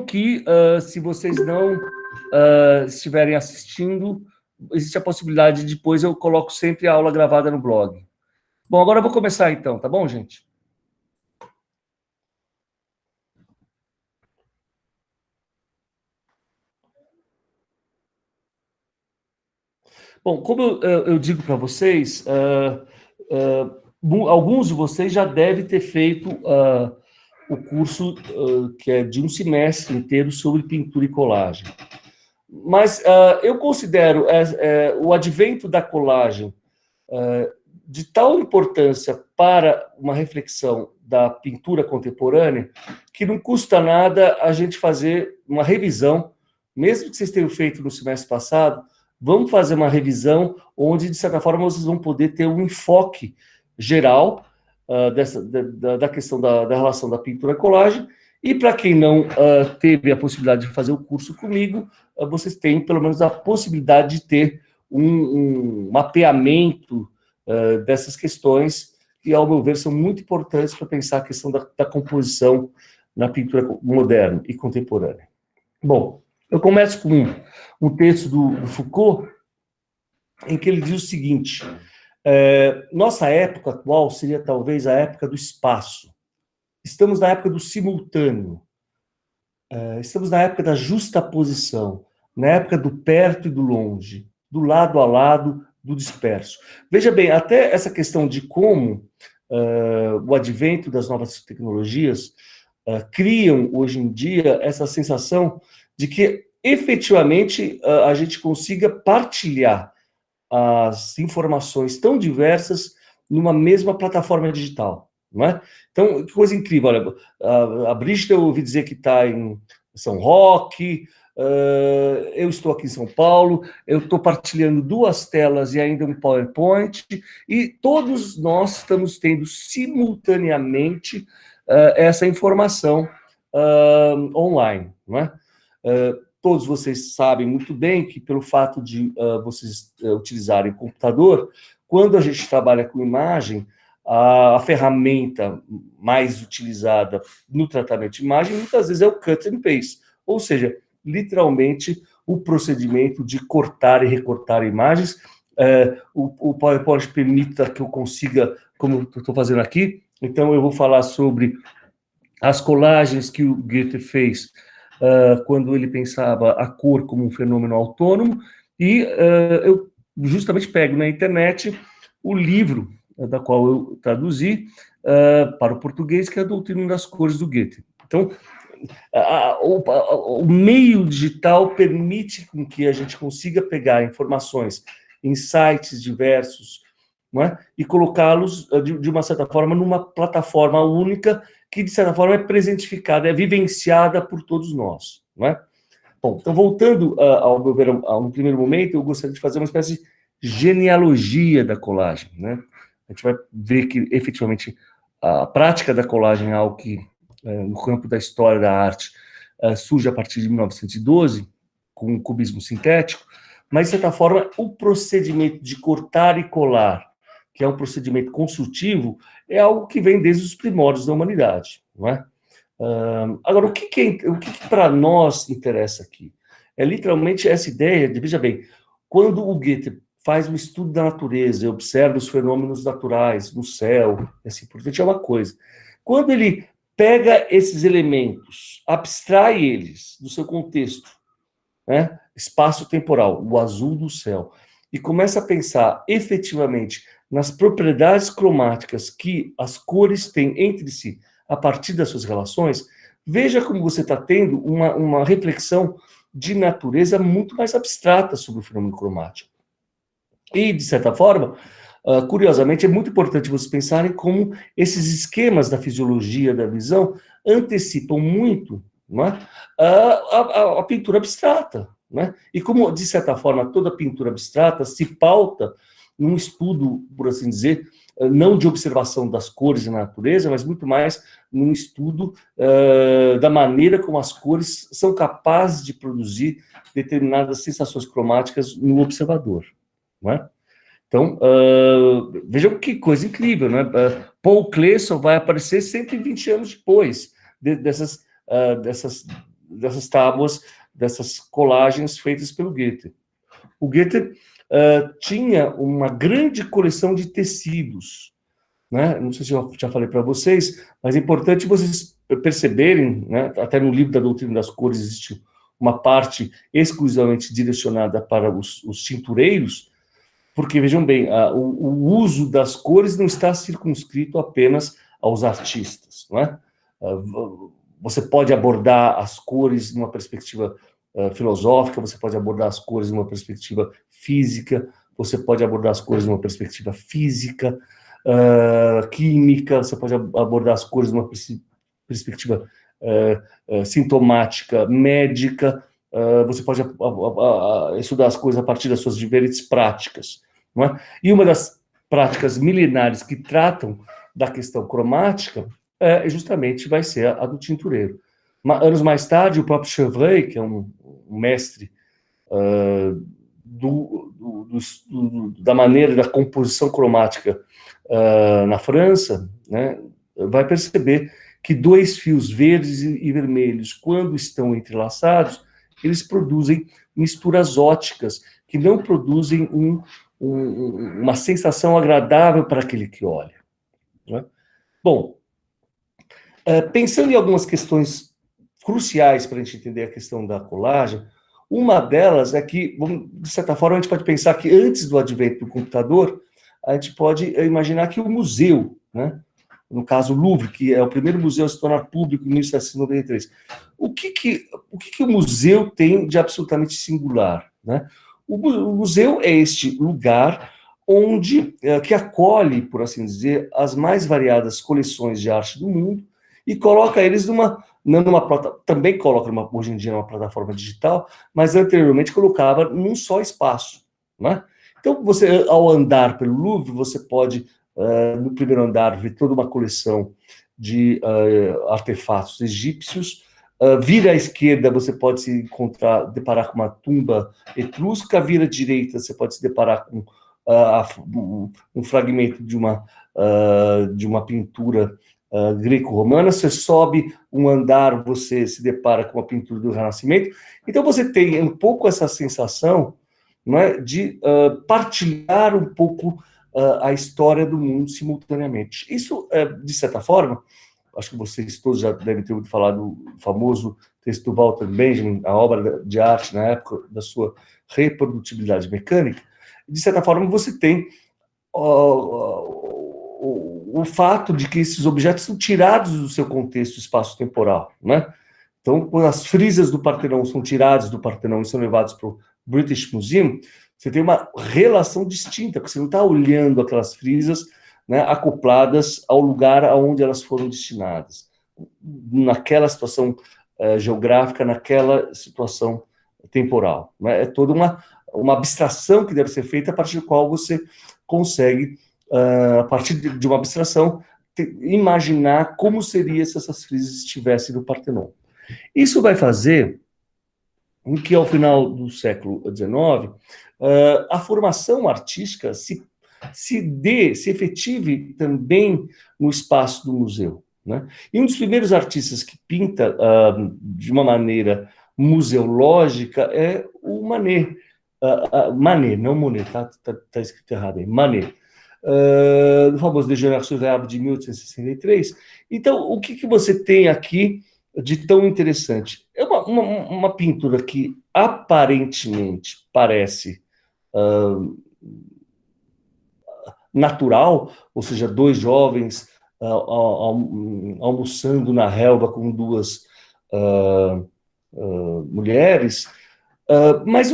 que, se vocês não estiverem assistindo, existe a possibilidade de depois eu coloco sempre a aula gravada no blog. Bom, agora eu vou começar então, tá bom, gente? Bom, como eu digo para vocês, alguns de vocês já devem ter feito o curso que é de um semestre inteiro sobre pintura e colagem. Mas eu considero o advento da colagem de tal importância para uma reflexão da pintura contemporânea que não custa nada a gente fazer uma revisão, mesmo que vocês tenham feito no semestre passado, vamos fazer uma revisão onde, de certa forma, vocês vão poder ter um enfoque geral da questão da relação da pintura e colagem. E para quem não teve a possibilidade de fazer o curso comigo, vocês têm pelo menos a possibilidade de ter um mapeamento dessas questões que, ao meu ver, são muito importantes para pensar a questão da composição na pintura moderna e contemporânea. Bom, eu começo com um texto do Foucault, em que ele diz o seguinte: nossa época atual seria talvez a época do espaço. Estamos na época do simultâneo. Estamos na época da justaposição, na época do perto e do longe, do lado a lado, do disperso. Veja bem, até essa questão de como o advento das novas tecnologias criam, hoje em dia, essa sensação de que, efetivamente, a gente consiga partilhar as informações tão diversas numa mesma plataforma digital, não é? Então, que coisa incrível. Olha, a Brígida, eu ouvi dizer que está em São Roque, eu estou aqui em São Paulo, eu estou partilhando 2 telas e ainda um PowerPoint, e todos nós estamos tendo simultaneamente essa informação online, não é? Todos vocês sabem muito bem que, pelo fato de vocês utilizarem o computador, quando a gente trabalha com imagem, a ferramenta mais utilizada no tratamento de imagem, muitas vezes, é o cut and paste, ou seja, literalmente, o procedimento de cortar e recortar imagens. O PowerPoint permite que eu consiga, como eu estou fazendo aqui, então eu vou falar sobre as colagens que o Goethe fez quando ele pensava a cor como um fenômeno autônomo, e eu justamente pego na internet o livro da qual eu traduzi para o português, que é a Doutrina das Cores, do Goethe. Então, o meio digital permite com que a gente consiga pegar informações em sites diversos, não é? E colocá-los, de uma certa forma, numa plataforma única que, de certa forma, é presentificada, é vivenciada por todos nós, não é? Bom, então, voltando ao meu ver, a um primeiro momento, eu gostaria de fazer uma espécie de genealogia da colagem, né? A gente vai ver que, efetivamente, a prática da colagem é algo que, no campo da história da arte, surge a partir de 1912, com o cubismo sintético, mas, de certa forma, o procedimento de cortar e colar, que é um procedimento construtivo, é algo que vem desde os primórdios da humanidade, não é? Agora, o que para nós interessa aqui? É literalmente essa ideia de, veja bem, quando o Goethe faz um estudo da natureza e observa os fenômenos naturais no céu, assim por diante, é uma coisa. Quando ele pega esses elementos, abstrai eles do seu contexto, né, espaço-temporal, o azul do céu, e começa a pensar efetivamente nas propriedades cromáticas que as cores têm entre si a partir das suas relações, veja como você está tendo uma reflexão de natureza muito mais abstrata sobre o fenômeno cromático. E, de certa forma, curiosamente, é muito importante vocês pensarem como esses esquemas da fisiologia da visão antecipam muito, não é, a pintura abstrata. Né? E como, de certa forma, toda pintura abstrata se pauta num estudo, por assim dizer, não de observação das cores na natureza, mas muito mais num estudo da maneira como as cores são capazes de produzir determinadas sensações cromáticas no observador. Não é? Então, vejam que coisa incrível, né? Paul Klee só vai aparecer 120 anos depois dessas dessas tábuas, dessas colagens feitas pelo Goethe. O Goethe tinha uma grande coleção de tecidos, né? Não sei se eu já falei para vocês, mas é importante vocês perceberem, né? Até no livro da Doutrina das Cores existe uma parte exclusivamente direcionada para os tintureiros, porque, vejam bem, o uso das cores não está circunscrito apenas aos artistas, não é? Você pode abordar as cores numa perspectiva filosófica, você pode abordar as cores numa perspectiva física, você pode abordar as cores numa perspectiva física, química, você pode abordar as cores numa perspectiva sintomática, médica, você pode estudar as coisas a partir das suas diferentes práticas, não é? E uma das práticas milenares que tratam da questão cromática justamente vai ser a do tintureiro. Anos mais tarde, o próprio Chevreul, que é um mestre da maneira da composição cromática na França, né, vai perceber que dois fios verdes e vermelhos, quando estão entrelaçados, eles produzem misturas óticas, que não produzem uma sensação agradável para aquele que olha. Né? Bom, pensando em algumas questões cruciais para a gente entender a questão da colagem, uma delas é que, de certa forma, a gente pode pensar que antes do advento do computador, a gente pode imaginar que o museu, né, no caso o Louvre, que é o primeiro museu a se tornar público em 1793, o que o museu tem de absolutamente singular? Né? O museu é este lugar onde que acolhe, por assim dizer, as mais variadas coleções de arte do mundo e coloca eles também coloca hoje em dia numa plataforma digital, mas anteriormente colocava num só espaço, né? Então, você, ao andar pelo Louvre, você pode, no primeiro andar, ver toda uma coleção de artefatos egípcios. Vira à esquerda, você pode deparar com uma tumba etrusca. Vira à direita, você pode se deparar com um fragmento de uma pintura greco-romana. Você sobe um andar, você se depara com a pintura do Renascimento. Então, você tem um pouco essa sensação, não é, de partilhar um pouco a história do mundo simultaneamente. Isso, de certa forma, acho que vocês todos já devem ter ouvido falar do famoso texto do Walter Benjamin, a obra de arte na época da sua reprodutibilidade mecânica. De certa forma, você tem o fato de que esses objetos são tirados do seu contexto espaço-temporal, né? Então, quando as frisas do Partenon são tiradas do Partenon e são levadas para o British Museum, você tem uma relação distinta, porque você não está olhando aquelas frisas, né, acopladas ao lugar aonde elas foram destinadas, naquela situação geográfica, naquela situação temporal. Né? É toda uma abstração que deve ser feita a partir do qual você consegue, a partir de uma abstração, imaginar como seria se essas frisas estivessem no Partenon. Isso vai fazer com que, ao final do século XIX, a formação artística se efetive também no espaço do museu. Né? E um dos primeiros artistas que pinta de uma maneira museológica é o Manet. Manet, não Monet, tá escrito errado aí, Manet. Do famoso Déjeuner sur l'herbe de 1863. Então, o que você tem aqui de tão interessante? É uma pintura que aparentemente parece natural, ou seja, dois jovens almoçando na relva com duas mulheres, mas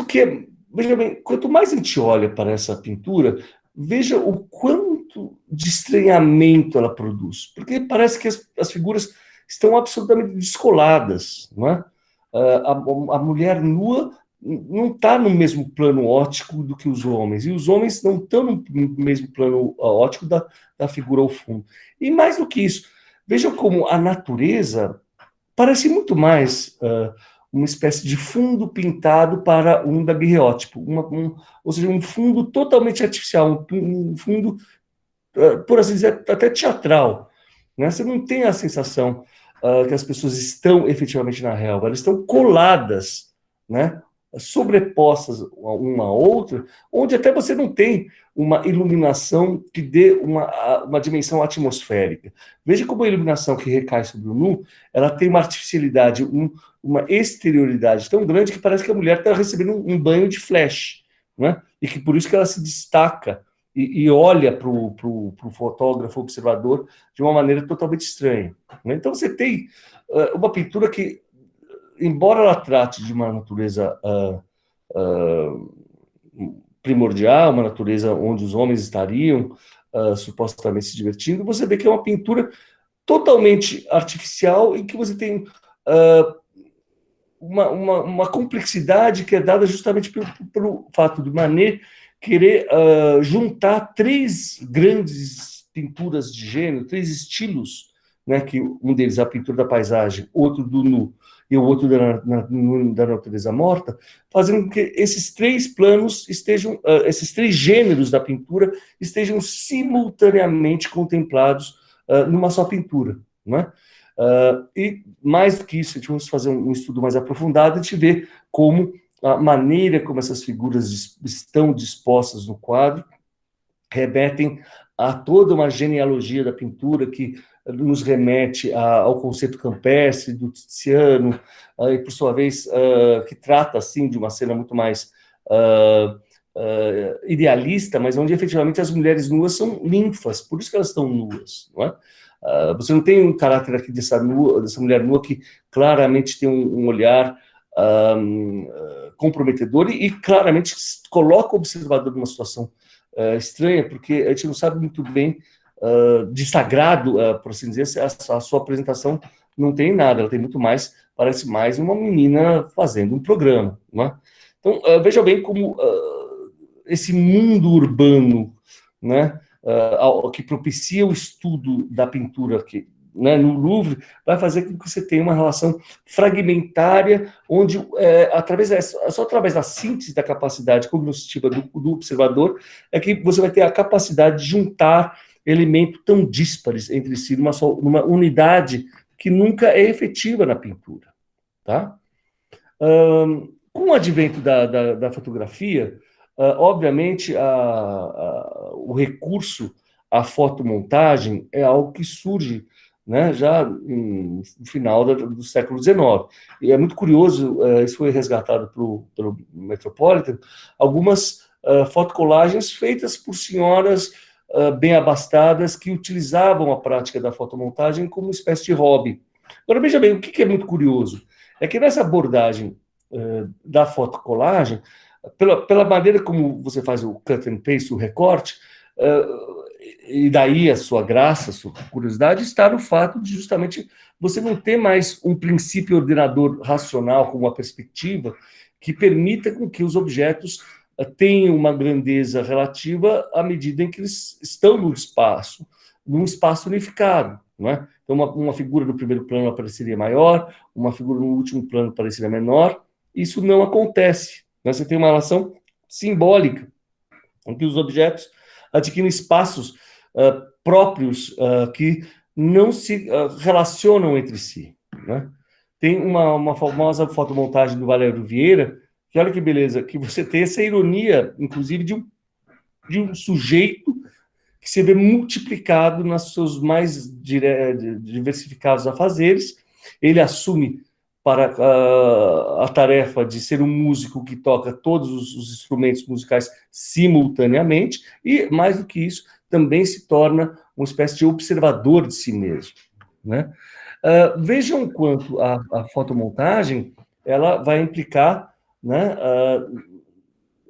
veja bem, quanto mais a gente olha para essa pintura, veja o quanto de estranhamento ela produz, porque parece que as figuras estão absolutamente descoladas, não é? A mulher nua não está no mesmo plano óptico do que os homens, e os homens não estão no mesmo plano óptico da figura ao fundo. E mais do que isso, vejam como a natureza parece muito mais uma espécie de fundo pintado para um daguerreótipo, ou seja, um fundo totalmente artificial, um fundo, por assim dizer, até teatral. Né? Você não tem a sensação que as pessoas estão efetivamente na relva, elas estão coladas, né, sobrepostas uma à outra, onde até você não tem uma iluminação que dê uma dimensão atmosférica. Veja como a iluminação que recai sobre o nu, ela tem uma artificialidade, uma exterioridade tão grande que parece que a mulher está recebendo um banho de flash, né? E que por isso que ela se destaca e olha para o fotógrafo, observador, de uma maneira totalmente estranha, né? Então você tem uma pintura que, embora ela trate de uma natureza primordial, uma natureza onde os homens estariam supostamente se divertindo, você vê que é uma pintura totalmente artificial e que você tem uma complexidade que é dada justamente pelo fato de Manet querer juntar três grandes pinturas de gênero, três estilos, né, que um deles é a pintura da paisagem, outro do nu e o outro da natureza morta, fazendo com que esses três planos estejam, esses três gêneros da pintura estejam simultaneamente contemplados numa só pintura, não é? E mais do que isso, a gente vai fazer um estudo mais aprofundado, a gente vê como a maneira como essas figuras estão dispostas no quadro remetem a toda uma genealogia da pintura que nos remete ao conceito campestre do Tiziano, e por sua vez que trata assim de uma cena muito mais idealista, mas onde efetivamente as mulheres nuas são ninfas, por isso que elas estão nuas, não é? Você não tem um caráter aqui dessa mulher nua que claramente tem um olhar comprometedor e claramente coloca o observador numa situação estranha, porque a gente não sabe muito bem de sagrado, por assim dizer, a sua apresentação não tem nada, ela tem muito mais, parece mais uma menina fazendo um programa, não é? Então, veja bem como esse mundo urbano, né, que propicia o estudo da pintura aqui, né, no Louvre, vai fazer com que você tenha uma relação fragmentária, onde, só através da síntese da capacidade cognitiva do observador, é que você vai ter a capacidade de juntar elementos tão díspares entre si, numa unidade que nunca é efetiva na pintura. Tá? Com o advento da fotografia, obviamente, o recurso à fotomontagem é algo que surge, né, já no final do século XIX. E é muito curioso, isso foi resgatado pelo Metropolitan, algumas fotocolagens feitas por senhoras bem abastadas que utilizavam a prática da fotomontagem como uma espécie de hobby. Agora, veja bem, o que é muito curioso é que nessa abordagem da fotocolagem, pela maneira como você faz o cut and paste, o recorte, e daí a sua graça, a sua curiosidade, está no fato de justamente você não ter mais um princípio ordenador racional como uma perspectiva que permita com que os objetos tenham uma grandeza relativa à medida em que eles estão num espaço unificado, não é? Então, uma figura no primeiro plano apareceria maior, uma figura no último plano apareceria menor. Isso não acontece, né? Você tem uma relação simbólica, em que os objetos adquirem espaços próprios que não se relacionam entre si, né? Tem uma famosa fotomontagem do Valério Vieira, que olha que beleza, que você tem essa ironia, inclusive, de um sujeito que se vê multiplicado nos seus mais diversificados afazeres. Ele assume para a tarefa de ser um músico que toca todos os instrumentos musicais simultaneamente e, mais do que isso, também se torna uma espécie de observador de si mesmo, né? Vejam quanto a fotomontagem ela vai implicar, né,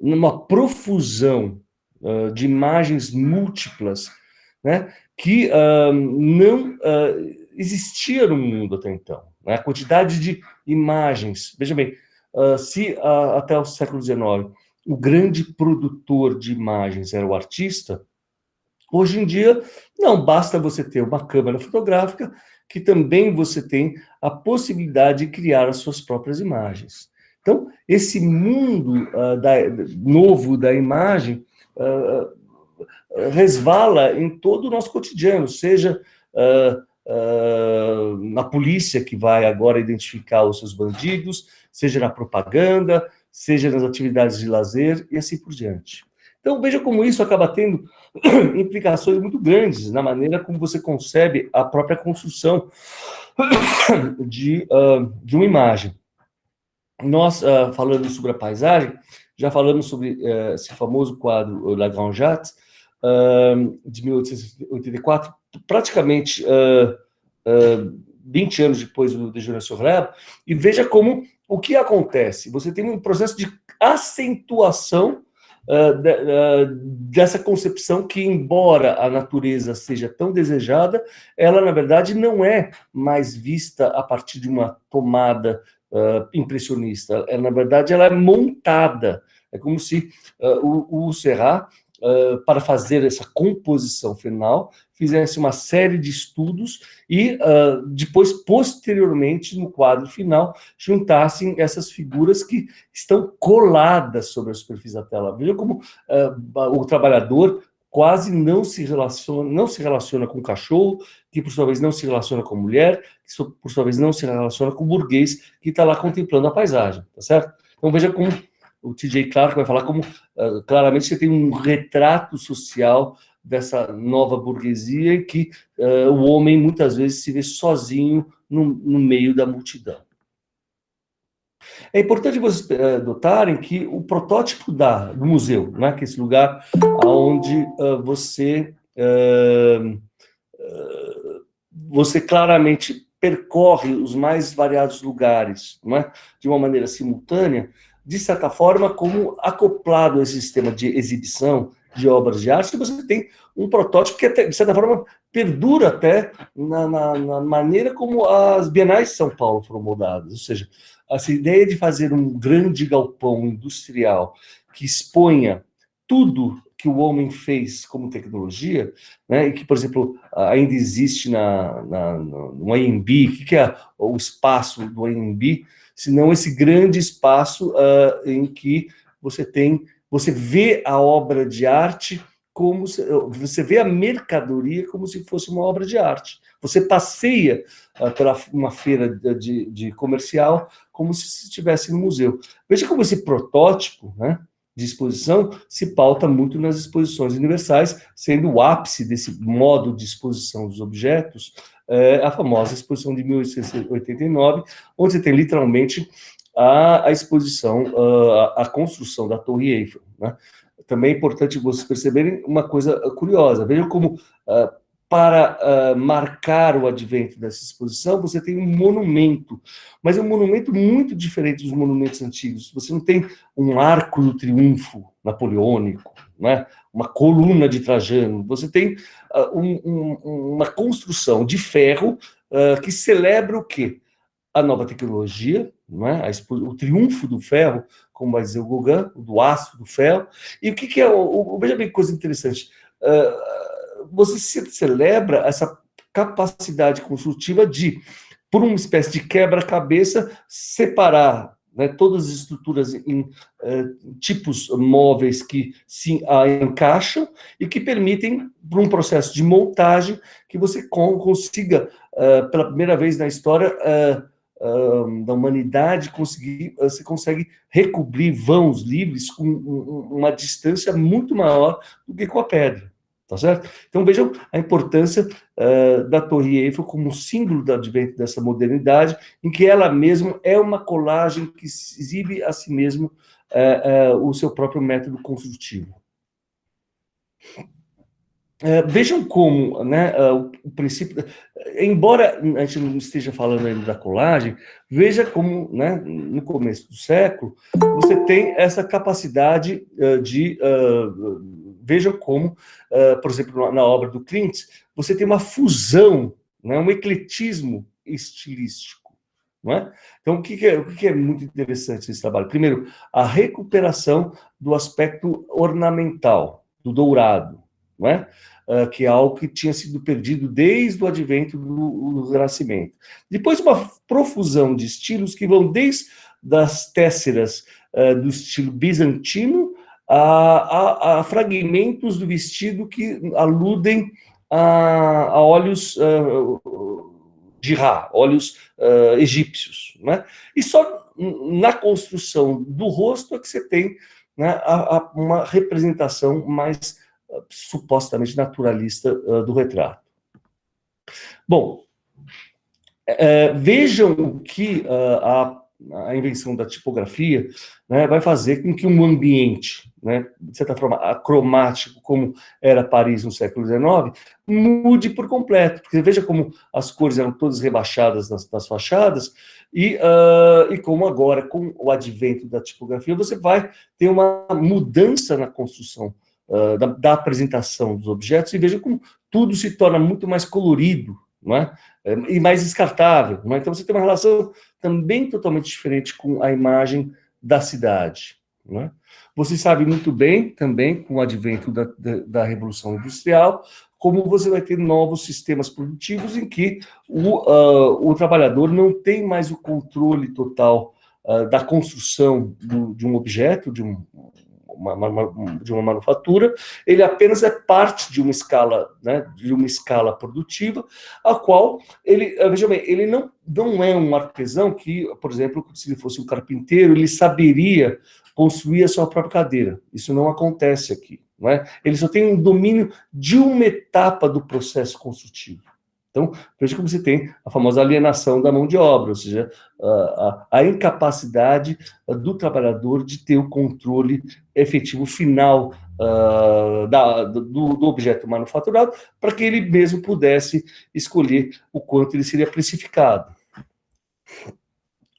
numa profusão de imagens múltiplas, né, que não existia no mundo até então. Né? A quantidade de imagens, veja bem, se até o século XIX o grande produtor de imagens era o artista, hoje em dia não basta você ter uma câmera fotográfica, que também você tem a possibilidade de criar as suas próprias imagens. Então, esse mundo novo da imagem resvala em todo o nosso cotidiano, seja na polícia, que vai agora identificar os seus bandidos, seja na propaganda, seja nas atividades de lazer, e assim por diante. Então, veja como isso acaba tendo implicações muito grandes na maneira como você concebe a própria construção de uma imagem. Nós, falando sobre a paisagem, já falamos sobre esse famoso quadro La Grande Jatte, de 1884, praticamente 20 anos depois do Déjeuner-sur-Herbe, e veja como o que acontece. Você tem um processo de acentuação dessa concepção que, embora a natureza seja tão desejada, ela, na verdade, não é mais vista a partir de uma tomada impressionista. Na verdade, ela é montada. É como se o Seurat, para fazer essa composição final, fizesse uma série de estudos e depois, posteriormente, no quadro final, juntassem essas figuras que estão coladas sobre a superfície da tela. Veja como o trabalhador quase não se relaciona com o cachorro, que por sua vez não se relaciona com a mulher, que por sua vez não se relaciona com o burguês que está lá contemplando a paisagem, tá certo? Então veja como o T.J. Clarke vai falar como claramente você tem um retrato social dessa nova burguesia em que o homem muitas vezes se vê sozinho no meio da multidão. É importante vocês notarem que o protótipo do museu, né, que é esse lugar onde você claramente percorre os mais variados lugares, não é, de uma maneira simultânea, de certa forma, como acoplado a esse sistema de exibição de obras de arte, você tem um protótipo que, de certa forma, perdura até na maneira como as bienais de São Paulo foram moldadas. Ou seja, essa ideia de fazer um grande galpão industrial que exponha tudo que o homem fez como tecnologia, né, e que, por exemplo, ainda existe no AMB. O que é o espaço do AMB? Senão esse grande espaço em que você vê a obra de arte como você vê a mercadoria como se fosse uma obra de arte. Você passeia pela uma feira de comercial como se estivesse no museu. Veja como esse protótipo, né, de exposição se pauta muito nas exposições universais, sendo o ápice desse modo de exposição dos objetos a famosa exposição de 1889, onde você tem literalmente a exposição, a construção da Torre Eiffel, né? Também é importante vocês perceberem uma coisa curiosa. Vejam como, para marcar o advento dessa exposição, você tem um monumento, mas é um monumento muito diferente dos monumentos antigos. Você não tem um arco do triunfo napoleônico, né? Uma coluna de Trajano. Você tem uma construção de ferro que celebra o quê? A nova tecnologia, não é? O triunfo do ferro, como vai dizer o Gauguin, do aço, do ferro. E o que é veja bem que coisa interessante. Você celebra essa capacidade construtiva de, por uma espécie de quebra-cabeça, separar, né, todas as estruturas em tipos móveis que se encaixam e que permitem, por um processo de montagem, que você consiga, pela primeira vez na história da humanidade, você consegue recobrir vãos livres com uma distância muito maior do que com a pedra. Tá certo? Então vejam a importância da Torre Eiffel como símbolo do advento dessa modernidade, em que ela mesma é uma colagem que exibe a si mesmo o seu próprio método construtivo. Vejam como, né, o princípio, embora a gente não esteja falando ainda da colagem, veja como, né, no começo do século, você tem essa capacidade vejam como, por exemplo, na obra do Klimt, você tem uma fusão, né, um ecletismo estilístico. Não é? Então, o que é muito interessante nesse trabalho? Primeiro, a recuperação do aspecto ornamental, do dourado, não é? Que é algo que tinha sido perdido desde o advento do Renascimento. Depois, uma profusão de estilos que vão desde das tesseras do estilo bizantino a fragmentos do vestido que aludem a óleos de Ra, óleos egípcios, né? E só na construção do rosto é que você tem, né, uma representação mais supostamente naturalista do retrato. Bom, vejam que a invenção da tipografia, né, vai fazer com que um ambiente, né, de certa forma, acromático, como era Paris no século XIX, mude por completo. Porque veja como as cores eram todas rebaixadas nas fachadas, e como agora, com o advento da tipografia, você vai ter uma mudança na construção da apresentação dos objetos, e veja como tudo se torna muito mais colorido, não é? E mais descartável. Não é? Então você tem uma relação também totalmente diferente com a imagem da cidade. Não é? Você sabe muito bem, também, com o advento da Revolução Industrial, como você vai ter novos sistemas produtivos em que o trabalhador não tem mais o controle total da construção de um objeto, de uma manufatura, ele apenas é parte de uma escala, né, de uma escala produtiva, a qual ele, veja bem, ele não é um artesão que, por exemplo, se ele fosse um carpinteiro, ele saberia construir a sua própria cadeira. Isso não acontece aqui, não é? Ele só tem um domínio de uma etapa do processo construtivo. Então, veja como você tem a famosa alienação da mão de obra, ou seja, a incapacidade do trabalhador de ter o controle efetivo final do objeto manufaturado, para que ele mesmo pudesse escolher o quanto ele seria precificado.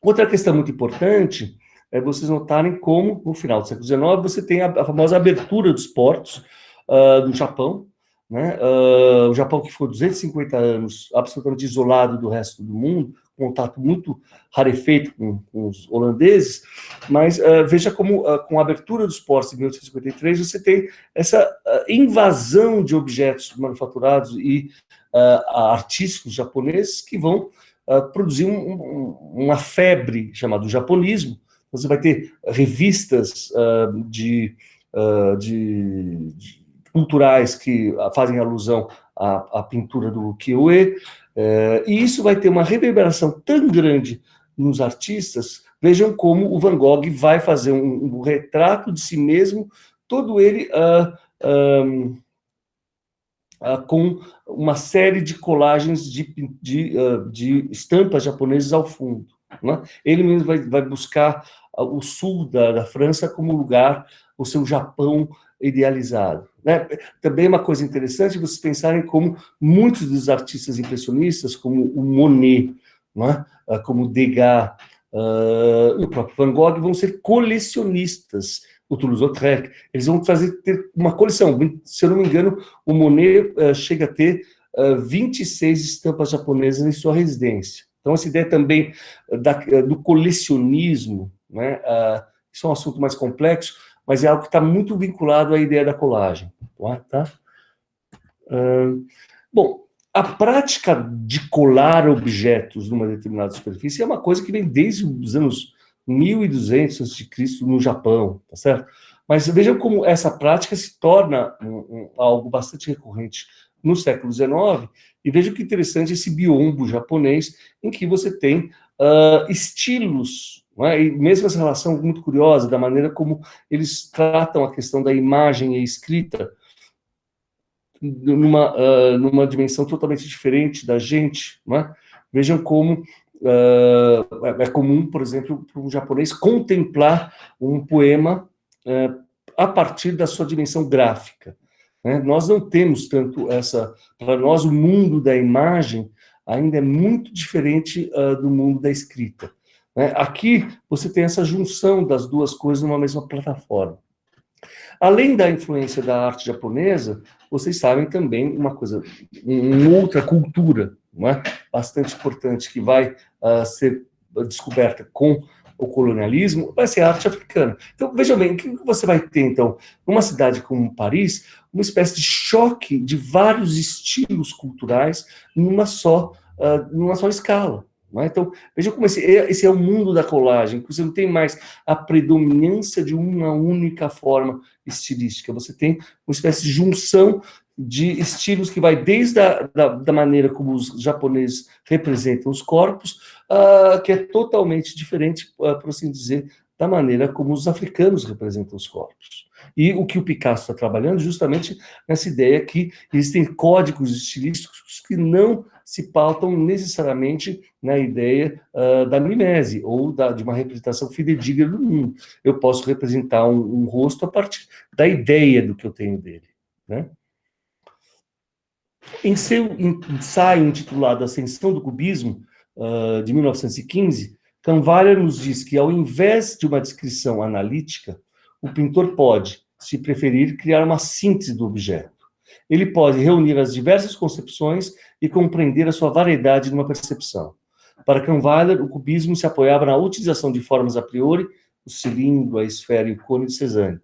Outra questão muito importante é vocês notarem como, no final do século XIX, você tem a famosa abertura dos portos do Japão, né? O Japão, que ficou 250 anos absolutamente isolado do resto do mundo, contato muito rarefeito com os holandeses, mas veja como, com a abertura dos portos em 1853, você tem essa invasão de objetos manufaturados e artísticos japoneses que vão produzir uma febre chamada japonismo. Você vai ter revistas culturais que fazem alusão à pintura do Ukiyo-e, e isso vai ter uma reverberação tão grande nos artistas. Vejam como o Van Gogh vai fazer um retrato de si mesmo, todo ele com uma série de colagens de estampas japonesas ao fundo. Né? Ele mesmo vai buscar o sul da França como lugar, o seu Japão idealizado. Né? Também é uma coisa interessante vocês pensarem como muitos dos artistas impressionistas, como o Monet, né? Como Degas, e o próprio Van Gogh, vão ser colecionistas. O Toulouse-Lautrec, eles vão ter uma coleção. Se eu não me engano, o Monet chega a ter 26 estampas japonesas em sua residência. Então, essa ideia também do colecionismo, né? Isso é um assunto mais complexo, mas é algo que está muito vinculado à ideia da colagem. Tá? Bom, a prática de colar objetos numa determinada superfície é uma coisa que vem desde os anos 1200 a.C. no Japão, tá certo? Mas vejam como essa prática se torna algo bastante recorrente no século XIX, e vejam que interessante esse biombo japonês, em que você tem estilos, não é? E mesmo essa relação muito curiosa da maneira como eles tratam a questão da imagem e escrita numa dimensão totalmente diferente da gente, não é? Vejam como é comum, por exemplo, para um japonês contemplar um poema a partir da sua dimensão gráfica. Né? Nós não temos tanto essa... Para nós, o mundo da imagem ainda é muito diferente do mundo da escrita. Né? Aqui, você tem essa junção das duas coisas numa mesma plataforma. Além da influência da arte japonesa, vocês sabem também uma coisa, uma outra cultura, não é? Bastante importante, que vai ser descoberta com o colonialismo, vai ser a arte africana. Então, vejam bem, o que você vai ter, então, numa cidade como Paris, uma espécie de choque de vários estilos culturais numa só escala. Não é? Então, veja como esse é o mundo da colagem, que você não tem mais a predominância de uma única forma estilística, você tem uma espécie de junção de estilos que vai desde da maneira como os japoneses representam os corpos, que é totalmente diferente, por assim dizer, da maneira como os africanos representam os corpos. E o que o Picasso está trabalhando justamente nessa ideia que existem códigos estilísticos que não se pautam necessariamente na ideia da mimese ou de uma representação fidedigna do mundo. Eu posso representar um rosto a partir da ideia do que eu tenho dele, né? Em seu ensaio intitulado Ascensão do Cubismo, de 1915, Kahnweiler nos diz que, ao invés de uma descrição analítica, o pintor pode, se preferir, criar uma síntese do objeto. Ele pode reunir as diversas concepções e compreender a sua variedade numa percepção. Para Kahnweiler, o cubismo se apoiava na utilização de formas a priori, o cilindro, a esfera e o cone de Cézanne,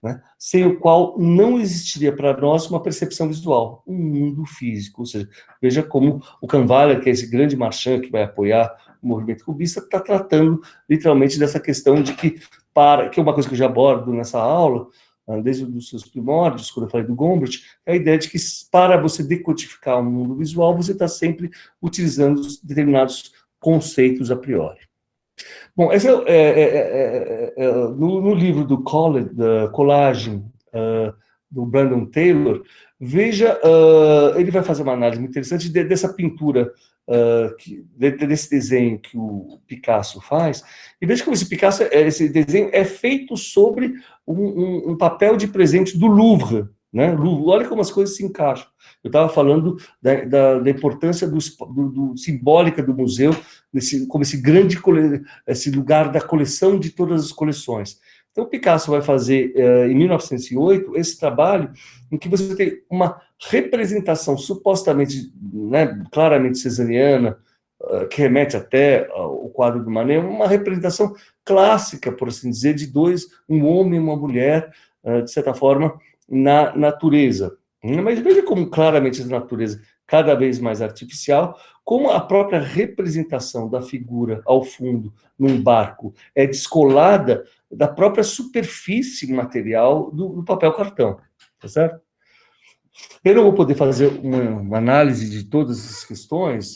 né? Sem o qual não existiria para nós uma percepção visual, um mundo físico. Ou seja, veja como o Kahnweiler, que é esse grande marchand que vai apoiar o movimento cubista, está tratando literalmente dessa questão de que é uma coisa que eu já abordo nessa aula, desde os seus primórdios, quando eu falei do Gombrich, é a ideia de que para você decodificar um mundo visual, você está sempre utilizando determinados conceitos a priori. Bom, esse no livro do da Collage, do Brandon Taylor, veja, ele vai fazer uma análise muito interessante dessa pintura, desse desenho que o Picasso faz, e veja como esse desenho é feito sobre um papel de presente do Louvre, né? Olha como as coisas se encaixam. Eu estava falando da importância simbólica do museu, como esse lugar da coleção de todas as coleções. Então, o Picasso vai fazer, em 1908, esse trabalho em que você tem uma representação supostamente, né, claramente cesariana, que remete até ao quadro do Manet, uma representação clássica, por assim dizer, de um homem e uma mulher, de certa forma, na natureza. Mas veja como claramente essa natureza cada vez mais artificial, como a própria representação da figura ao fundo num barco é descolada da própria superfície material do papel cartão, tá certo? Eu não vou poder fazer uma análise de todas essas questões,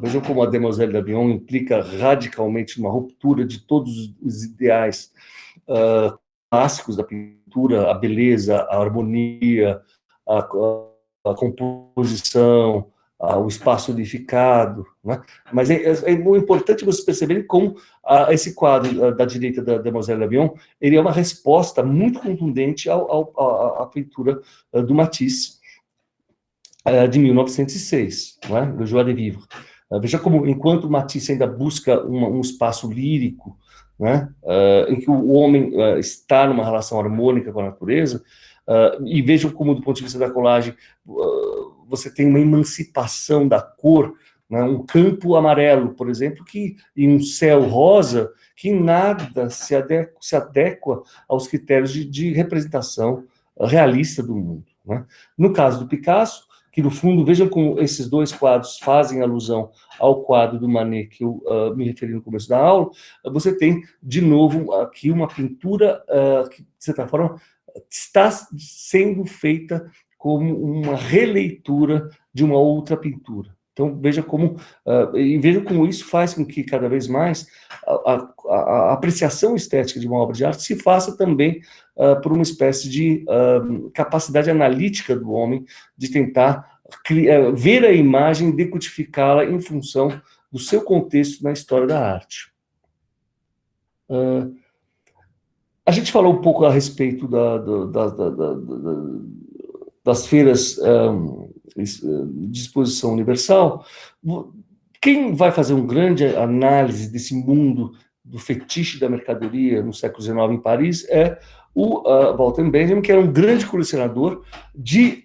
vejam como a Demoiselle d'Avignon implica radicalmente uma ruptura de todos os ideais clássicos da pintura, a beleza, a harmonia, a composição, o espaço unificado, né? Mas é muito importante você perceber como esse quadro da direita da Demoiselle d'Avignon, ele é uma resposta muito contundente à pintura do Matisse, de 1906, né? Do Joie de Vivre. Veja como, enquanto Matisse ainda busca um espaço lírico, né? Em que o homem está numa relação harmônica com a natureza, e vejam como, do ponto de vista da colagem, você tem uma emancipação da cor, né? Um campo amarelo, por exemplo, e um céu rosa, que nada se adequa aos critérios de representação realista do mundo, né? No caso do Picasso, que no fundo, vejam como esses dois quadros fazem alusão ao quadro do Manet, que eu me referi no começo da aula, você tem, de novo, aqui uma pintura que, de certa forma, está sendo feita como uma releitura de uma outra pintura. Então, veja como isso faz com que, cada vez mais, a apreciação estética de uma obra de arte se faça também por uma espécie de capacidade analítica do homem de tentar ver a imagem e decodificá-la em função do seu contexto na história da arte. A gente falou um pouco a respeito das feiras de exposição universal. Quem vai fazer uma grande análise desse mundo do fetiche da mercadoria no século XIX em Paris é o Walter Benjamin, que era um grande colecionador de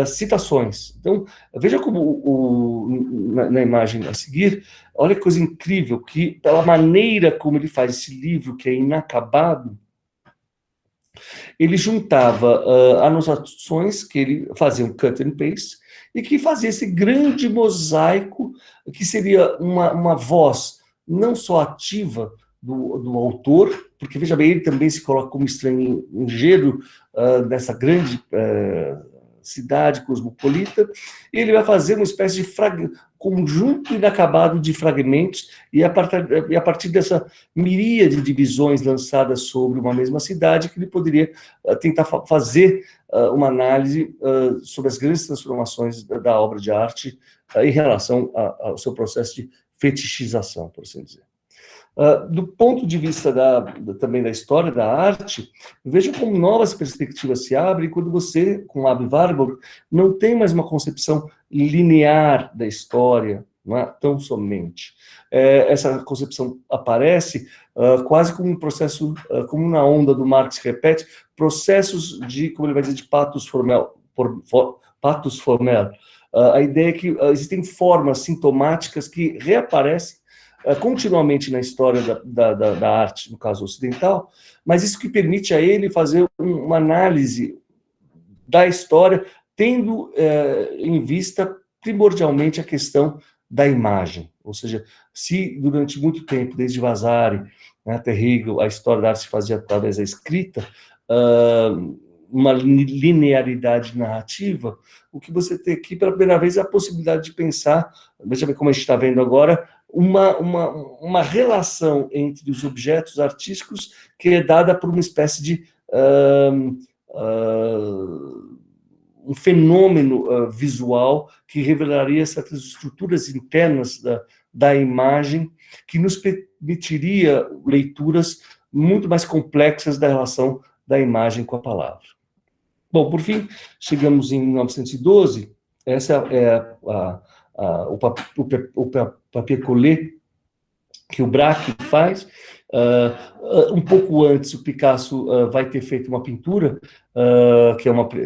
citações. Então, veja como, na imagem a seguir, olha que coisa incrível, que pela maneira como ele faz esse livro, que é inacabado, ele juntava anotações que ele fazia um cut and paste, e que fazia esse grande mosaico, que seria uma voz não só ativa do autor, porque, veja bem, ele também se coloca como estrangeiro nessa grande cidade cosmopolita, e ele vai fazer uma espécie de conjunto inacabado de fragmentos, e a partir dessa miríade de visões lançadas sobre uma mesma cidade, que ele poderia tentar fazer uma análise sobre as grandes transformações da obra de arte em relação ao seu processo de fetichização, por assim dizer. Do ponto de vista também da história da arte, veja como novas perspectivas se abrem quando você, com Aby Warburg, não tem mais uma concepção linear da história, não é tão somente. Essa concepção aparece quase como um processo, como na onda do Marx repete, processos de, como ele vai dizer, de pathos formel. A ideia é que existem formas sintomáticas que reaparecem continuamente na história da arte, no caso ocidental, mas isso que permite a ele fazer uma análise da história, tendo em vista primordialmente a questão da imagem. Ou seja, se durante muito tempo, desde Vasari, até Hegel, a história da arte se fazia através da escrita, uma linearidade narrativa, o que você tem aqui pela primeira vez é a possibilidade de pensar, veja bem como a gente está vendo agora, uma relação entre os objetos artísticos que é dada por uma espécie de um fenômeno visual que revelaria certas estruturas internas da imagem, que nos permitiria leituras muito mais complexas da relação da imagem com a palavra. Bom, por fim, chegamos em 1912, essa é o papier collé que o Braque faz. Um pouco antes, o Picasso vai ter feito uma pintura,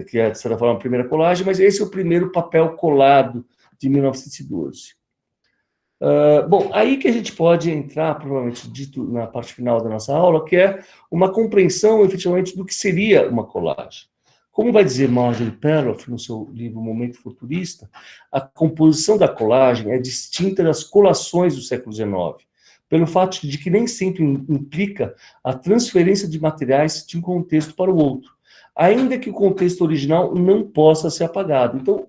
que é, de certa forma, a primeira colagem, mas esse é o primeiro papel colado de 1912. Bom, aí que a gente pode entrar, provavelmente dito na parte final da nossa aula, que é uma compreensão, efetivamente, do que seria uma colagem. Como vai dizer Marjorie Perloff no seu livro Momento Futurista, a composição da colagem é distinta das colações do século XIX, pelo fato de que nem sempre implica a transferência de materiais de um contexto para o outro, ainda que o contexto original não possa ser apagado. Então,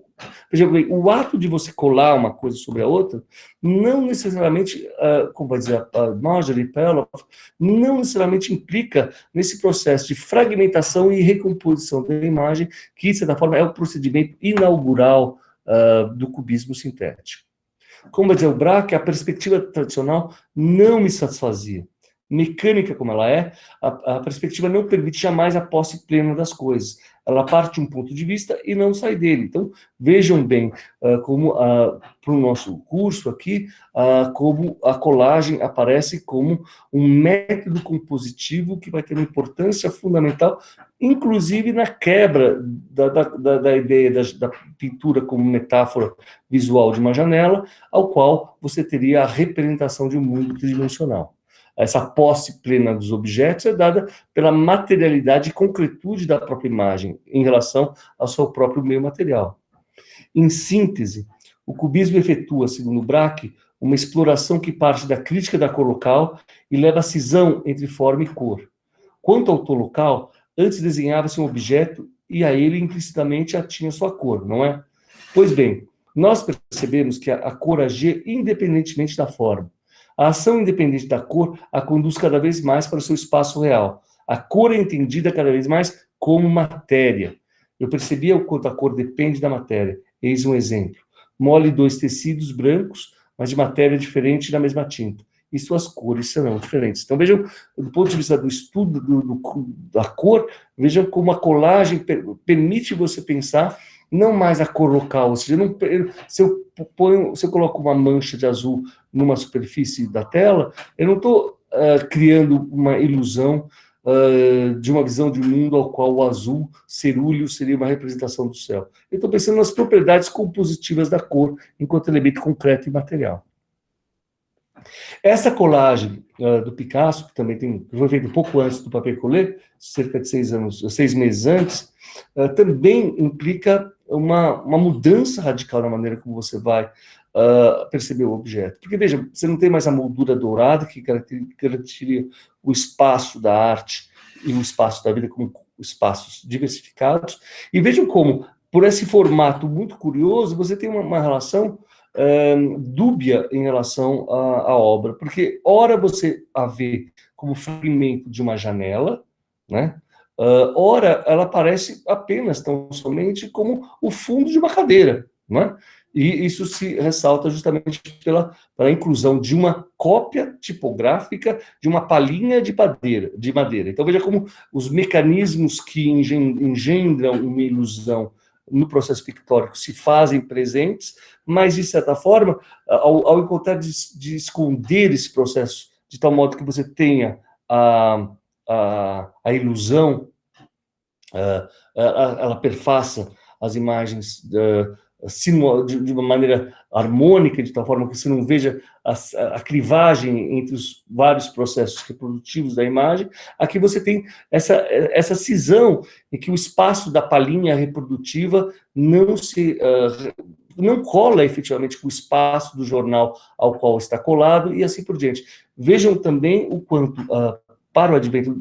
veja bem, o ato de você colar uma coisa sobre a outra, não necessariamente, como vai dizer a Marjorie Perloff, não necessariamente implica nesse processo de fragmentação e recomposição da imagem, que, de certa forma, é o procedimento inaugural do cubismo sintético. Como vai dizer o Braque, a perspectiva tradicional não me satisfazia. Mecânica como ela é, a perspectiva não permite jamais a posse plena das coisas. Ela parte de um ponto de vista e não sai dele. Então, vejam bem como, para o nosso curso aqui, como a colagem aparece como um método compositivo que vai ter uma importância fundamental, inclusive na quebra da ideia da pintura como metáfora visual de uma janela, ao qual você teria a representação de um mundo tridimensional. Essa posse plena dos objetos é dada pela materialidade e concretude da própria imagem em relação ao seu próprio meio material. Em síntese, o cubismo efetua, segundo Braque, uma exploração que parte da crítica da cor local e leva à cisão entre forma e cor. Quanto ao autor local, antes desenhava-se um objeto e a ele implicitamente atinha sua cor, não é? Pois bem, nós percebemos que a cor agia independentemente da forma. A ação independente da cor a conduz cada vez mais para o seu espaço real. A cor é entendida cada vez mais como matéria. Eu percebia o quanto a cor depende da matéria. Eis um exemplo. Mole 2 tecidos brancos, mas de matéria diferente na mesma tinta. E suas cores serão diferentes. Então, vejam, do ponto de vista do estudo da cor, vejam como a colagem permite você pensar não mais a cor local, ou seja, se eu coloco uma mancha de azul numa superfície da tela, eu não estou criando uma ilusão de uma visão de um mundo ao qual o azul cerúleo seria uma representação do céu. Eu estou pensando nas propriedades compositivas da cor, enquanto elemento concreto e material. Essa colagem do Picasso, que também foi feita um pouco antes do papier collé, cerca de 6 meses antes, também implica uma mudança radical na maneira como você vai perceber o objeto. Porque, veja, você não tem mais a moldura dourada que caracterizaria o espaço da arte e o espaço da vida como espaços diversificados. E vejam como, por esse formato muito curioso, você tem uma relação dúbia em relação à obra, porque ora você a vê como fragmento de uma janela, né? Ora ela aparece apenas, tão somente, como o fundo de uma cadeira, né? E isso se ressalta justamente pela inclusão de uma cópia tipográfica de uma palhinha de madeira. Então veja como os mecanismos que engendram uma ilusão no processo pictórico se fazem presentes, mas, de certa forma, ao encontrar de esconder esse processo, de tal modo que você tenha a ilusão, ela perfaça as imagens de uma maneira harmônica, de tal forma que você não veja a clivagem entre os vários processos reprodutivos da imagem. Aqui você tem essa cisão em que o espaço da palhinha reprodutiva não cola efetivamente com o espaço do jornal ao qual está colado, e assim por diante. Vejam também o quanto, para o advento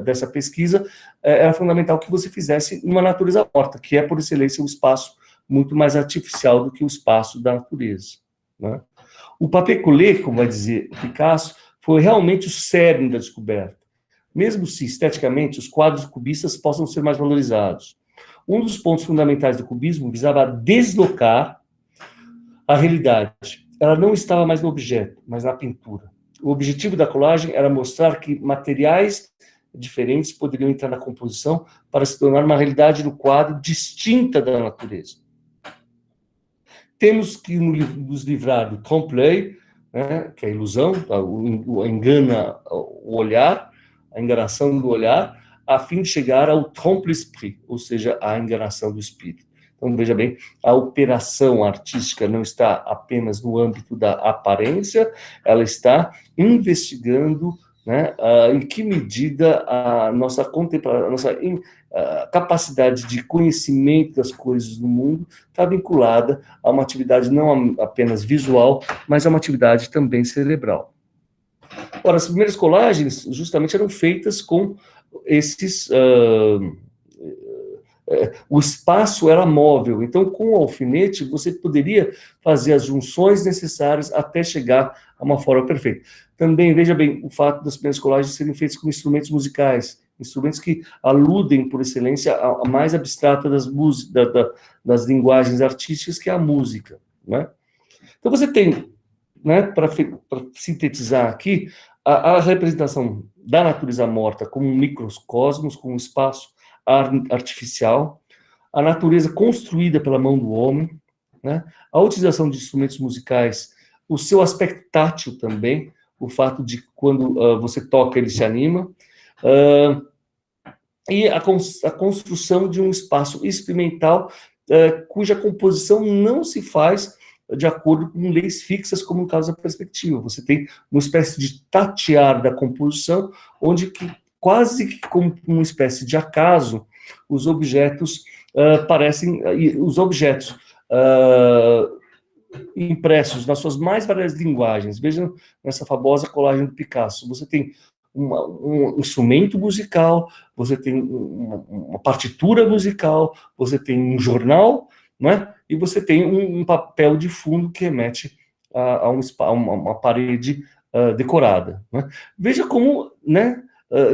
dessa pesquisa, era fundamental que você fizesse uma natureza morta, que é, por excelência, um espaço muito mais artificial do que o espaço da natureza, né? O papier collé, como vai dizer Picasso, foi realmente o cerne da descoberta, mesmo se, esteticamente, os quadros cubistas possam ser mais valorizados. Um dos pontos fundamentais do cubismo visava deslocar a realidade. Ela não estava mais no objeto, mas na pintura. O objetivo da colagem era mostrar que materiais diferentes poderiam entrar na composição para se tornar uma realidade no quadro distinta da natureza. Temos que nos livrar do trompe-l'œil, né, que é a ilusão, o olhar, a enganação do olhar, a fim de chegar ao trompe-l'esprit, ou seja, a enganação do espírito. Então, veja bem, a operação artística não está apenas no âmbito da aparência, ela está investigando, né, em que medida a nossa capacidade de conhecimento das coisas do mundo está vinculada a uma atividade não apenas visual, mas a uma atividade também cerebral. Ora, as primeiras colagens justamente eram feitas com esses... o espaço era móvel, então com o alfinete você poderia fazer as junções necessárias até chegar a uma forma perfeita. Também, veja bem, o fato das primeiras colagens serem feitas com instrumentos musicais, instrumentos que aludem, por excelência, a mais abstrata das linguagens artísticas, que é a música, né? Então você tem, né, para sintetizar aqui, a representação da natureza morta como um microcosmos, como um espaço artificial, a natureza construída pela mão do homem, né, a utilização de instrumentos musicais, o seu aspecto tátil também, o fato de quando você toca ele se anima, e a construção de um espaço experimental cuja composição não se faz de acordo com leis fixas, como no caso da perspectiva. Você tem uma espécie de tatear da composição, onde quase que como uma espécie de acaso, os objetos os objetos impressos nas suas mais variadas linguagens. Vejam nessa famosa colagem do Picasso. Você tem um instrumento musical, você tem uma partitura musical, você tem um jornal, né? E você tem um papel de fundo que remete a uma parede decorada, né? Veja como, né,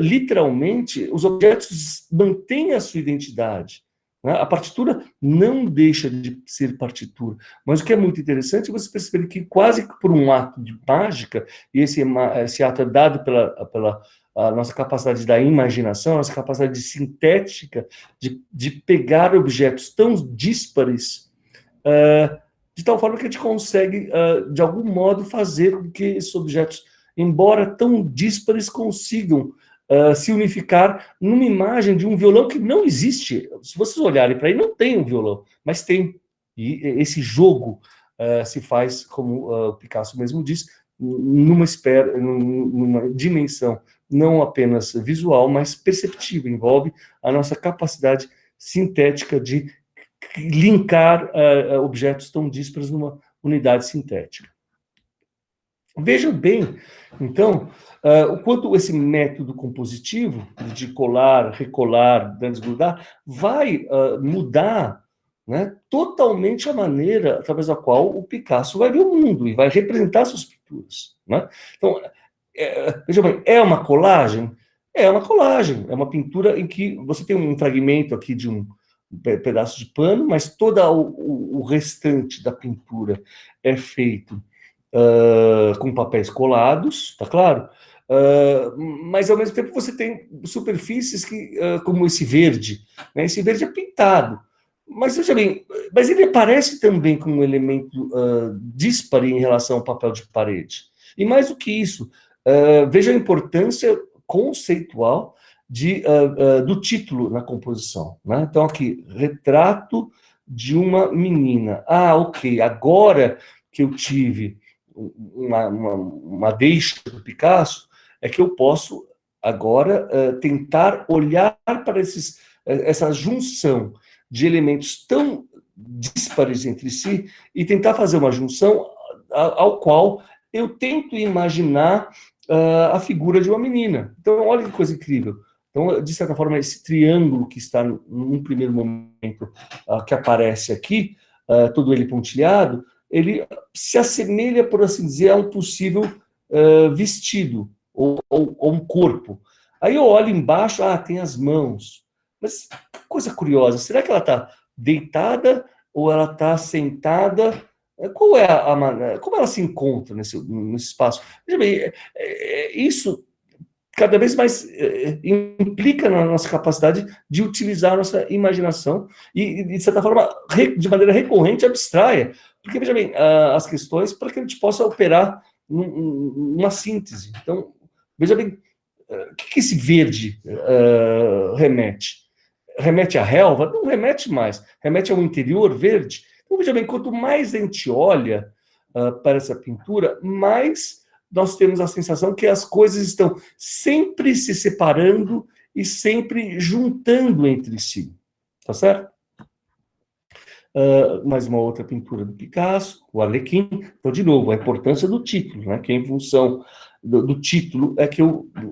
literalmente, os objetos mantêm a sua identidade, né? A partitura não deixa de ser partitura, mas o que é muito interessante é você perceber que quase que por um ato de mágica, e esse ato é dado pela a nossa capacidade da imaginação, a nossa capacidade sintética de pegar objetos tão díspares, de tal forma que a gente consegue, de algum modo, fazer com que esses objetos, embora tão díspares, consigam se unificar numa imagem de um violão que não existe. Se vocês olharem para ele, não tem um violão, mas tem. E esse jogo se faz, como o Picasso mesmo diz, numa dimensão não apenas visual, mas perceptiva, envolve a nossa capacidade sintética de linkar objetos tão díspares unidade sintética. Vejam bem, então, o quanto esse método compositivo, de colar, recolar, desgrudar, vai mudar, né, totalmente a maneira através da qual o Picasso vai ver o mundo e vai representar suas pinturas. Né? Então, veja bem, é uma colagem? É uma colagem, é uma pintura em que você tem um fragmento aqui de um pedaço de pano, mas todo o restante da pintura é feito com papéis colados, tá claro? Mas ao mesmo tempo você tem superfícies que, como esse verde, né? Esse verde é pintado. Mas veja bem, mas ele aparece também como um elemento díspare em relação ao papel de parede. E mais do que isso, veja a importância conceitual do título na composição. Né? Então, aqui, retrato de uma menina. Ah, ok, agora que eu tive uma deixa do Picasso, é que eu posso agora tentar olhar para essa junção de elementos tão díspares entre si e tentar fazer uma junção ao qual eu tento imaginar a figura de uma menina. Então, olha que coisa incrível. Então, de certa forma, esse triângulo que está num primeiro momento que aparece aqui, todo ele pontilhado, ele se assemelha, por assim dizer, a um possível vestido ou um corpo. Aí eu olho embaixo, tem as mãos. Mas que coisa curiosa, será que ela está deitada ou ela está sentada? Qual é como ela se encontra nesse espaço? Veja bem, isso cada vez mais implica na nossa capacidade de utilizar a nossa imaginação e, de certa forma, de maneira recorrente, abstraia. Porque, veja bem, as questões para que a gente possa operar numa síntese. Então, veja bem, o que esse verde remete? Remete à relva? Não remete mais. Remete ao interior verde. Então, veja bem, quanto mais a gente olha para essa pintura, mais nós temos a sensação que as coisas estão sempre se separando e sempre juntando entre si. Tá certo? Mais uma outra pintura do Picasso, o Arlequim. Então, de novo, a importância do título, né? Que em função do título é que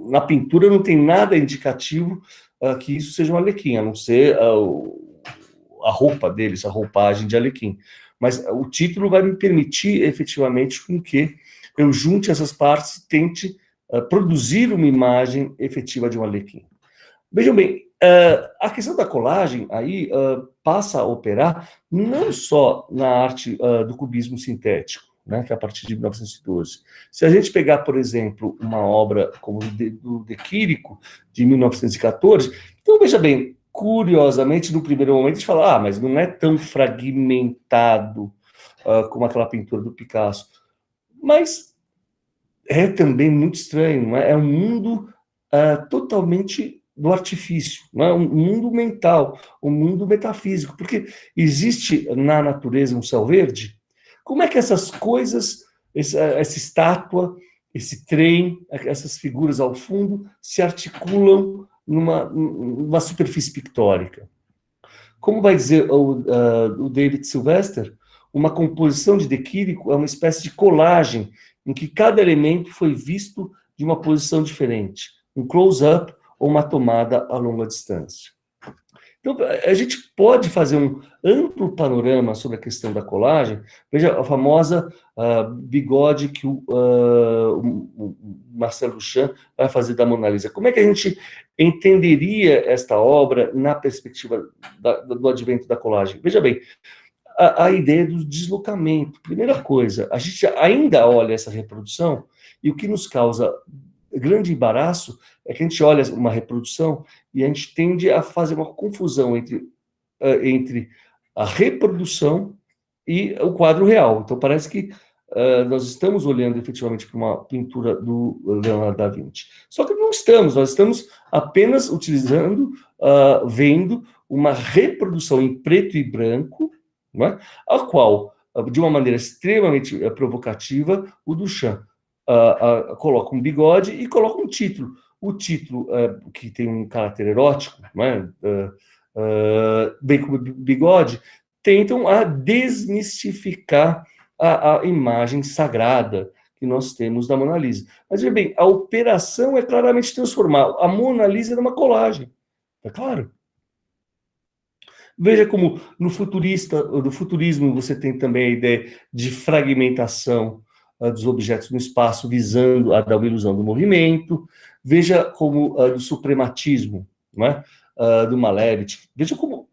na pintura não tem nada indicativo que isso seja um Arlequim, a não ser a roupa deles, a roupagem de Arlequim. Mas o título vai me permitir, efetivamente, com que eu junte essas partes e tente produzir uma imagem efetiva de um Arlequim. Vejam bem, a questão da colagem aí passa a operar não só na arte do cubismo sintético, né, que é a partir de 1912. Se a gente pegar, por exemplo, uma obra como do De Chirico, de 1914, então veja bem, curiosamente, no primeiro momento a gente fala, mas não é tão fragmentado como aquela pintura do Picasso. Mas é também muito estranho, não é? É um mundo totalmente do artifício, não é? Um mundo mental, um mundo metafísico, porque existe na natureza um céu verde. Como é que essas coisas, essa estátua, esse trem, essas figuras ao fundo, se articulam numa superfície pictórica? Como vai dizer o David Sylvester, uma composição de De Chirico é uma espécie de colagem em que cada elemento foi visto de uma posição diferente, um close-up ou uma tomada a longa distância. Então, a gente pode fazer um amplo panorama sobre a questão da colagem. Veja a famosa bigode que o Marcel Duchamp vai fazer da Mona Lisa. Como é que a gente entenderia esta obra na perspectiva do advento da colagem? Veja bem, a ideia do deslocamento. Primeira coisa, a gente ainda olha essa reprodução e o que nos causa grande embaraço é que a gente olha uma reprodução e a gente tende a fazer uma confusão entre a reprodução e o quadro real. Então, parece que nós estamos olhando efetivamente para uma pintura do Leonardo da Vinci. Só que não estamos, nós estamos apenas utilizando, vendo uma reprodução em preto e branco, não é? A qual, de uma maneira extremamente provocativa, o Duchamp coloca um bigode e coloca um título. O título, que tem um caráter erótico, né, bem como bigode, tentam a desmistificar a imagem sagrada que nós temos da Mona Lisa. Mas, veja bem, a operação é claramente transformar a Mona Lisa numa colagem, é claro. Veja como no futurismo você tem também a ideia de fragmentação dos objetos no espaço, visando a dar uma ilusão do movimento. Veja como do suprematismo, não é? Do Malevich. Veja como,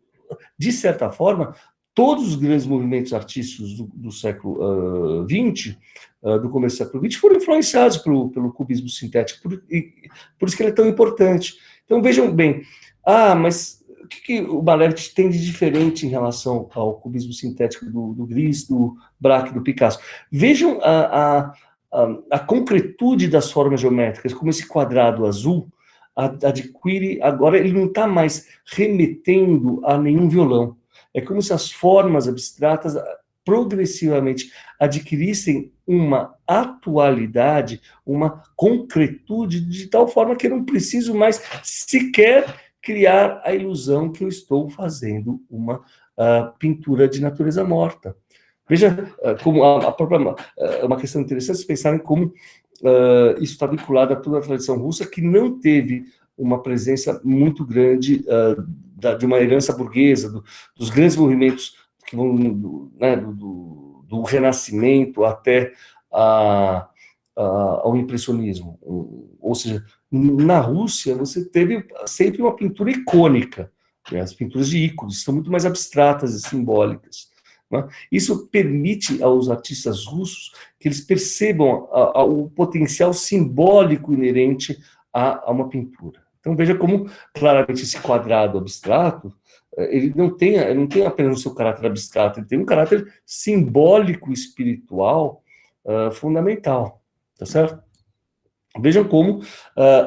de certa forma, todos os grandes movimentos artísticos do século XX, do começo do século XX, foram influenciados pelo cubismo sintético, por isso que ele é tão importante. Então, vejam bem, mas o que o Malevich tem de diferente em relação ao cubismo sintético do Gris, do Braque, do Picasso? Vejam a concretude das formas geométricas, como esse quadrado azul adquire, agora ele não está mais remetendo a nenhum violão. É como se as formas abstratas progressivamente adquirissem uma atualidade, uma concretude, de tal forma que eu não preciso mais sequer criar a ilusão que eu estou fazendo uma pintura de natureza morta. Veja como a própria... uma questão interessante se pensarem como isso está vinculado a toda a tradição russa, que não teve uma presença muito grande de uma herança burguesa, dos grandes movimentos que vão do Renascimento até ao impressionismo. Ou seja, na Rússia você teve sempre uma pintura icônica, né? As pinturas de ícones são muito mais abstratas e simbólicas. Isso permite aos artistas russos que eles percebam o potencial simbólico inerente a uma pintura. Então veja como claramente esse quadrado abstrato ele não tem apenas o seu caráter abstrato, ele tem um caráter simbólico espiritual fundamental, tá certo? Vejam como,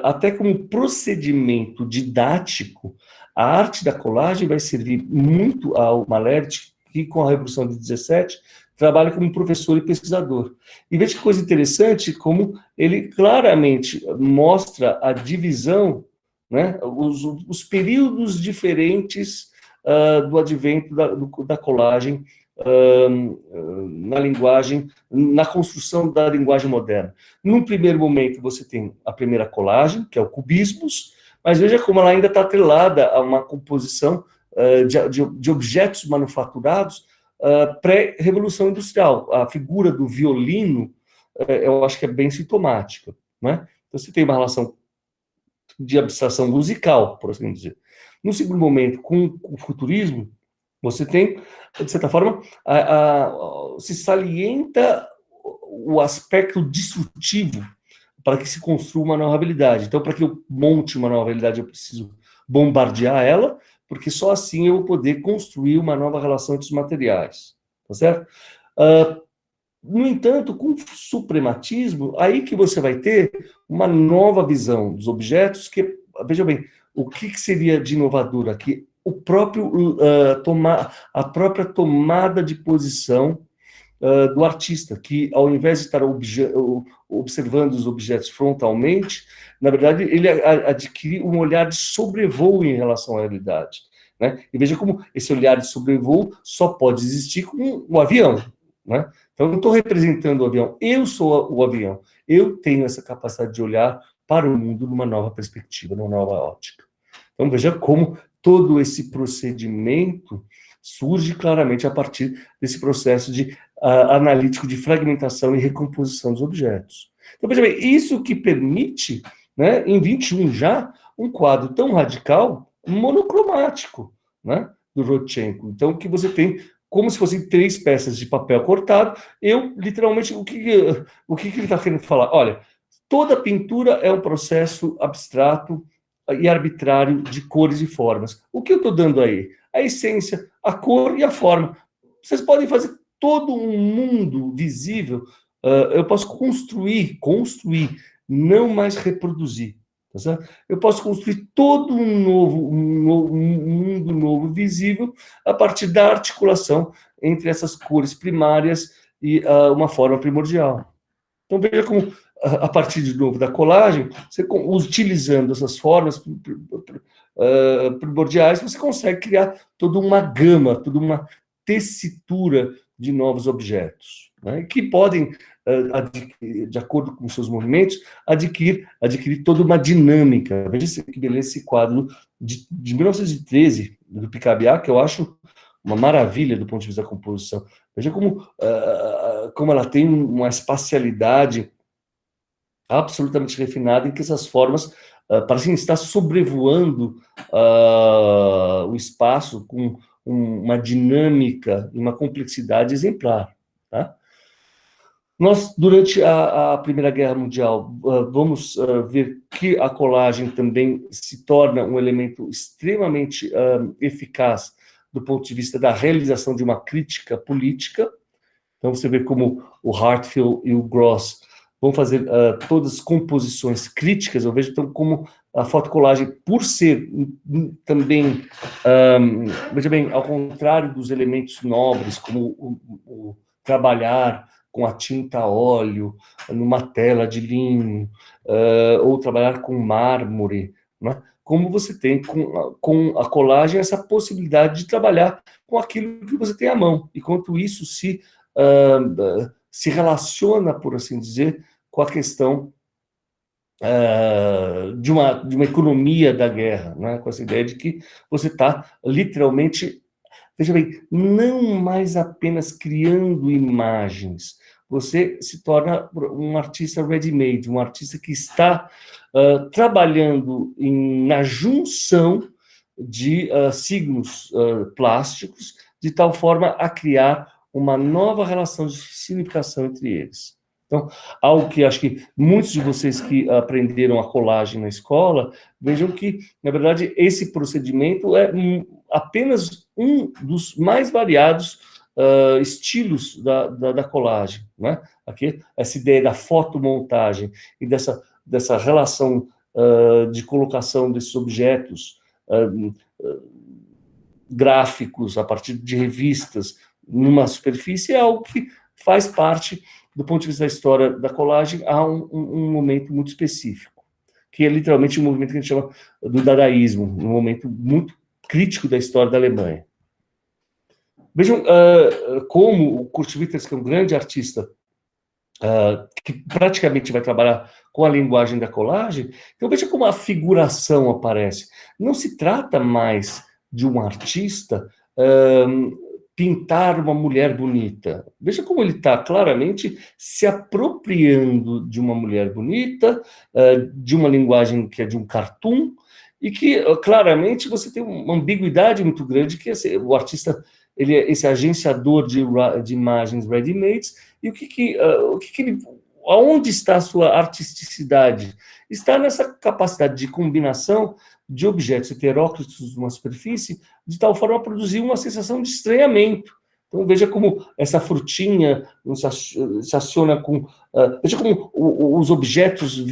até como procedimento didático, a arte da colagem vai servir muito ao Malevich, que com a Revolução de 17 trabalha como professor e pesquisador. E veja que coisa interessante, como ele claramente mostra a divisão, né, os períodos diferentes do advento da colagem na linguagem, na construção da linguagem moderna. Num primeiro momento, você tem a primeira colagem, que é o cubismos, mas veja como ela ainda está atrelada a uma composição de objetos manufaturados pré-revolução industrial. A figura do violino, eu acho que é bem sintomática, né? Então, você tem uma relação de abstração musical, por assim dizer. No segundo momento, com o futurismo, você tem, de certa forma, se salienta o aspecto destrutivo para que se construa uma nova realidade. Então, para que eu monte uma nova realidade, eu preciso bombardear ela, porque só assim eu vou poder construir uma nova relação entre os materiais. Tá certo? No entanto, com o suprematismo, aí que você vai ter uma nova visão dos objetos, que, veja bem, o que seria de inovador aqui? O próprio a própria tomada de posição do artista, que ao invés de estar observando os objetos frontalmente, na verdade, ele adquire um olhar de sobrevoo em relação à realidade. Né? E veja como esse olhar de sobrevoo só pode existir com o avião. Né? Então, eu não estou representando o avião, eu sou o avião. Eu tenho essa capacidade de olhar para o mundo numa nova perspectiva, numa nova ótica. Então, veja como todo esse procedimento surge claramente a partir desse processo analítico de fragmentação e recomposição dos objetos. Então, veja bem, isso que permite, né, em 21 já, um quadro tão radical, monocromático, né, do Rodchenko. Então, que você tem como se fossem 3 peças de papel cortado. Literalmente, o que ele está querendo falar? Olha, toda pintura é um processo abstrato e arbitrário de cores e formas. O que eu estou dando aí? A essência, a cor e a forma. Vocês podem fazer todo um mundo visível. Eu posso construir, não mais reproduzir. Tá certo? Eu posso construir todo um mundo novo visível a partir da articulação entre essas cores primárias e uma forma primordial. Então, veja como, a partir, de novo, da colagem, você, utilizando essas formas primordiais, você consegue criar toda uma gama, toda uma tessitura de novos objetos. né, que podem, de acordo com seus movimentos, adquirir toda uma dinâmica. Veja que beleza esse quadro de 1913, do Picabia, que eu acho uma maravilha do ponto de vista da composição. Veja como ela tem uma espacialidade absolutamente refinada, em que essas formas parecem estar sobrevoando o espaço com uma dinâmica e uma complexidade exemplar. Tá? Nós, durante a Primeira Guerra Mundial, vamos ver que a colagem também se torna um elemento extremamente eficaz do ponto de vista da realização de uma crítica política. Então, você vê como o Hartfield e o Gross vão fazer todas composições críticas. Eu vejo então como a fotocolagem, por ser também, veja bem, ao contrário dos elementos nobres, como o trabalhar com a tinta a óleo, numa tela de linho, ou trabalhar com mármore, né? Como você tem com a colagem essa possibilidade de trabalhar com aquilo que você tem à mão, e quanto isso se relaciona, por assim dizer, com a questão de uma economia da guerra, né? Com essa ideia de que você está literalmente, veja bem, não mais apenas criando imagens, você se torna um artista ready-made, um artista que está trabalhando na junção de signos plásticos, de tal forma a criar uma nova relação de significação entre eles. Então, algo que acho que muitos de vocês que aprenderam a colagem na escola, vejam que, na verdade, esse procedimento é apenas um dos mais variados estilos da colagem, né? Aqui, essa ideia da fotomontagem e dessa relação de colocação desses objetos gráficos a partir de revistas numa superfície é algo que faz parte, do ponto de vista da história da colagem, a um momento muito específico, que é literalmente um movimento que a gente chama do dadaísmo, um momento muito crítico da história da Alemanha. Vejam como o Kurt Withers, que é um grande artista, que praticamente vai trabalhar com a linguagem da colagem, então veja como a figuração aparece. Não se trata mais de um artista pintar uma mulher bonita. Veja como ele está claramente se apropriando de uma mulher bonita, de uma linguagem que é de um cartoon, e que claramente você tem uma ambiguidade muito grande, que o artista ele é esse agenciador de imagens ready-made, e aonde está a sua artisticidade? Está nessa capacidade de combinação de objetos heteróclitos numa superfície, de tal forma a produzir uma sensação de estranhamento. Então, veja como essa frutinha se aciona com... veja como os objetos...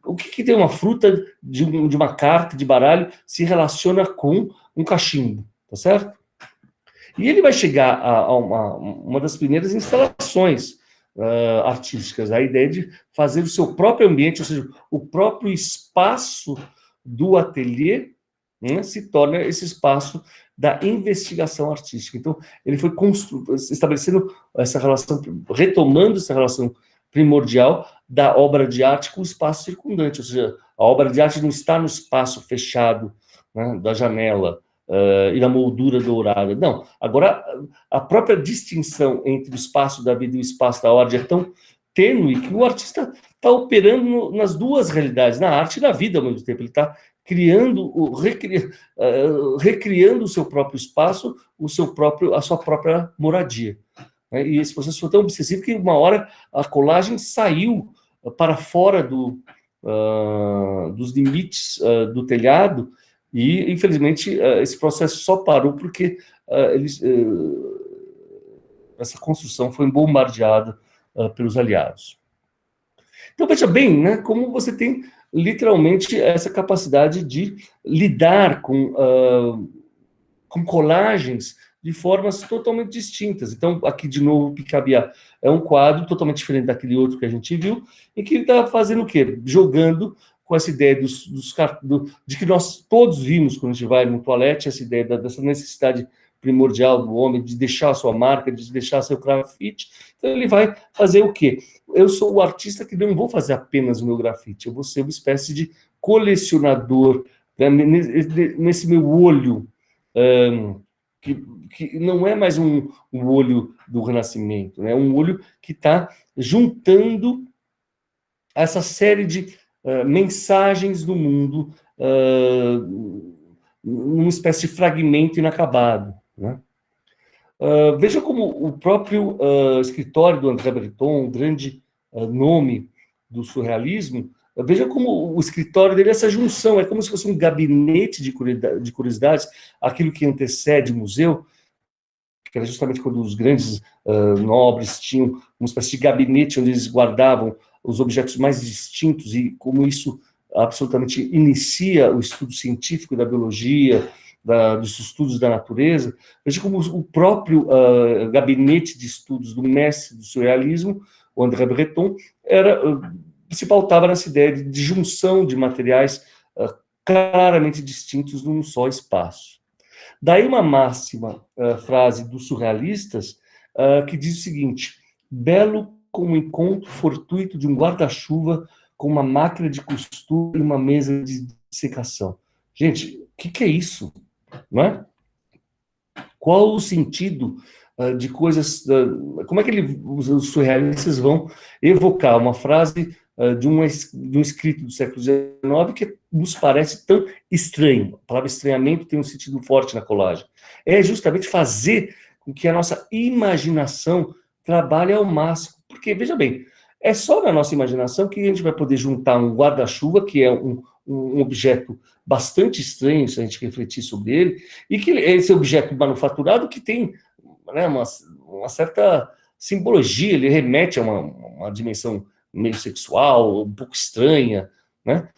o que tem uma fruta de uma carta de baralho se relaciona com um cachimbo, tá certo? E ele vai chegar a uma das primeiras instalações artísticas, a ideia de fazer o seu próprio ambiente, ou seja, o próprio espaço do ateliê, né, se torna esse espaço da investigação artística. Então, ele foi estabelecendo essa relação, retomando essa relação primordial da obra de arte com o espaço circundante, ou seja, a obra de arte não está no espaço fechado, né, da janela, e da moldura dourada. Não, agora a própria distinção entre o espaço da vida e o espaço da ordem é tão tênue que o artista está operando nas duas realidades, na arte e na vida ao mesmo tempo. Ele está recriando o seu próprio espaço, a sua própria moradia. E esse processo foi tão obsessivo que uma hora a colagem saiu para fora dos limites do telhado. E, infelizmente, esse processo só parou porque essa construção foi bombardeada pelos aliados. Então, veja bem, né, como você tem, literalmente, essa capacidade de lidar com colagens de formas totalmente distintas. Então, aqui, de novo, o Picabia é um quadro totalmente diferente daquele outro que a gente viu, em que ele está fazendo o quê? Jogando com essa ideia de que nós todos vimos quando a gente vai no toalete, essa ideia dessa necessidade primordial do homem, de deixar a sua marca, de deixar seu grafite. Então ele vai fazer o quê? Eu sou o artista que não vou fazer apenas o meu grafite, eu vou ser uma espécie de colecionador, né, nesse meu olho, que não é mais um olho do Renascimento, né? Um olho que está juntando essa série de mensagens do mundo numa espécie de fragmento inacabado, né? Veja como o próprio escritório do André Breton, um grande nome do surrealismo, veja como o escritório dele é essa junção, é como se fosse um gabinete de curiosidades, aquilo que antecede o museu, que era justamente quando os grandes nobres tinham uma espécie de gabinete onde eles guardavam os objetos mais distintos, e como isso absolutamente inicia o estudo científico da biologia, dos estudos da natureza. Veja como o próprio gabinete de estudos do mestre do surrealismo, o André Breton, se pautava nessa ideia de junção de materiais claramente distintos num só espaço. Daí uma máxima frase dos surrealistas que diz o seguinte: belo como o encontro fortuito de um guarda-chuva com uma máquina de costura e uma mesa de dissecação. Gente, o que é isso? Não é? Qual o sentido de coisas... como é que os surrealistas vão evocar uma frase de um escrito do século XIX que nos parece tão estranho? A palavra estranhamento tem um sentido forte na colagem. É justamente fazer com que a nossa imaginação trabalhe ao máximo. Porque, veja bem, é só na nossa imaginação que a gente vai poder juntar um guarda-chuva, que é um objeto bastante estranho, se a gente refletir sobre ele, e que esse objeto manufaturado que tem, né, uma certa simbologia, ele remete a uma dimensão meio sexual, um pouco estranha, né?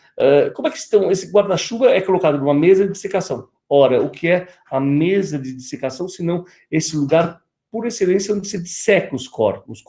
Como é que esse guarda-chuva é colocado numa mesa de dissecação? Ora, o que é a mesa de dissecação, senão esse lugar, por excelência, onde se disseca os corpos.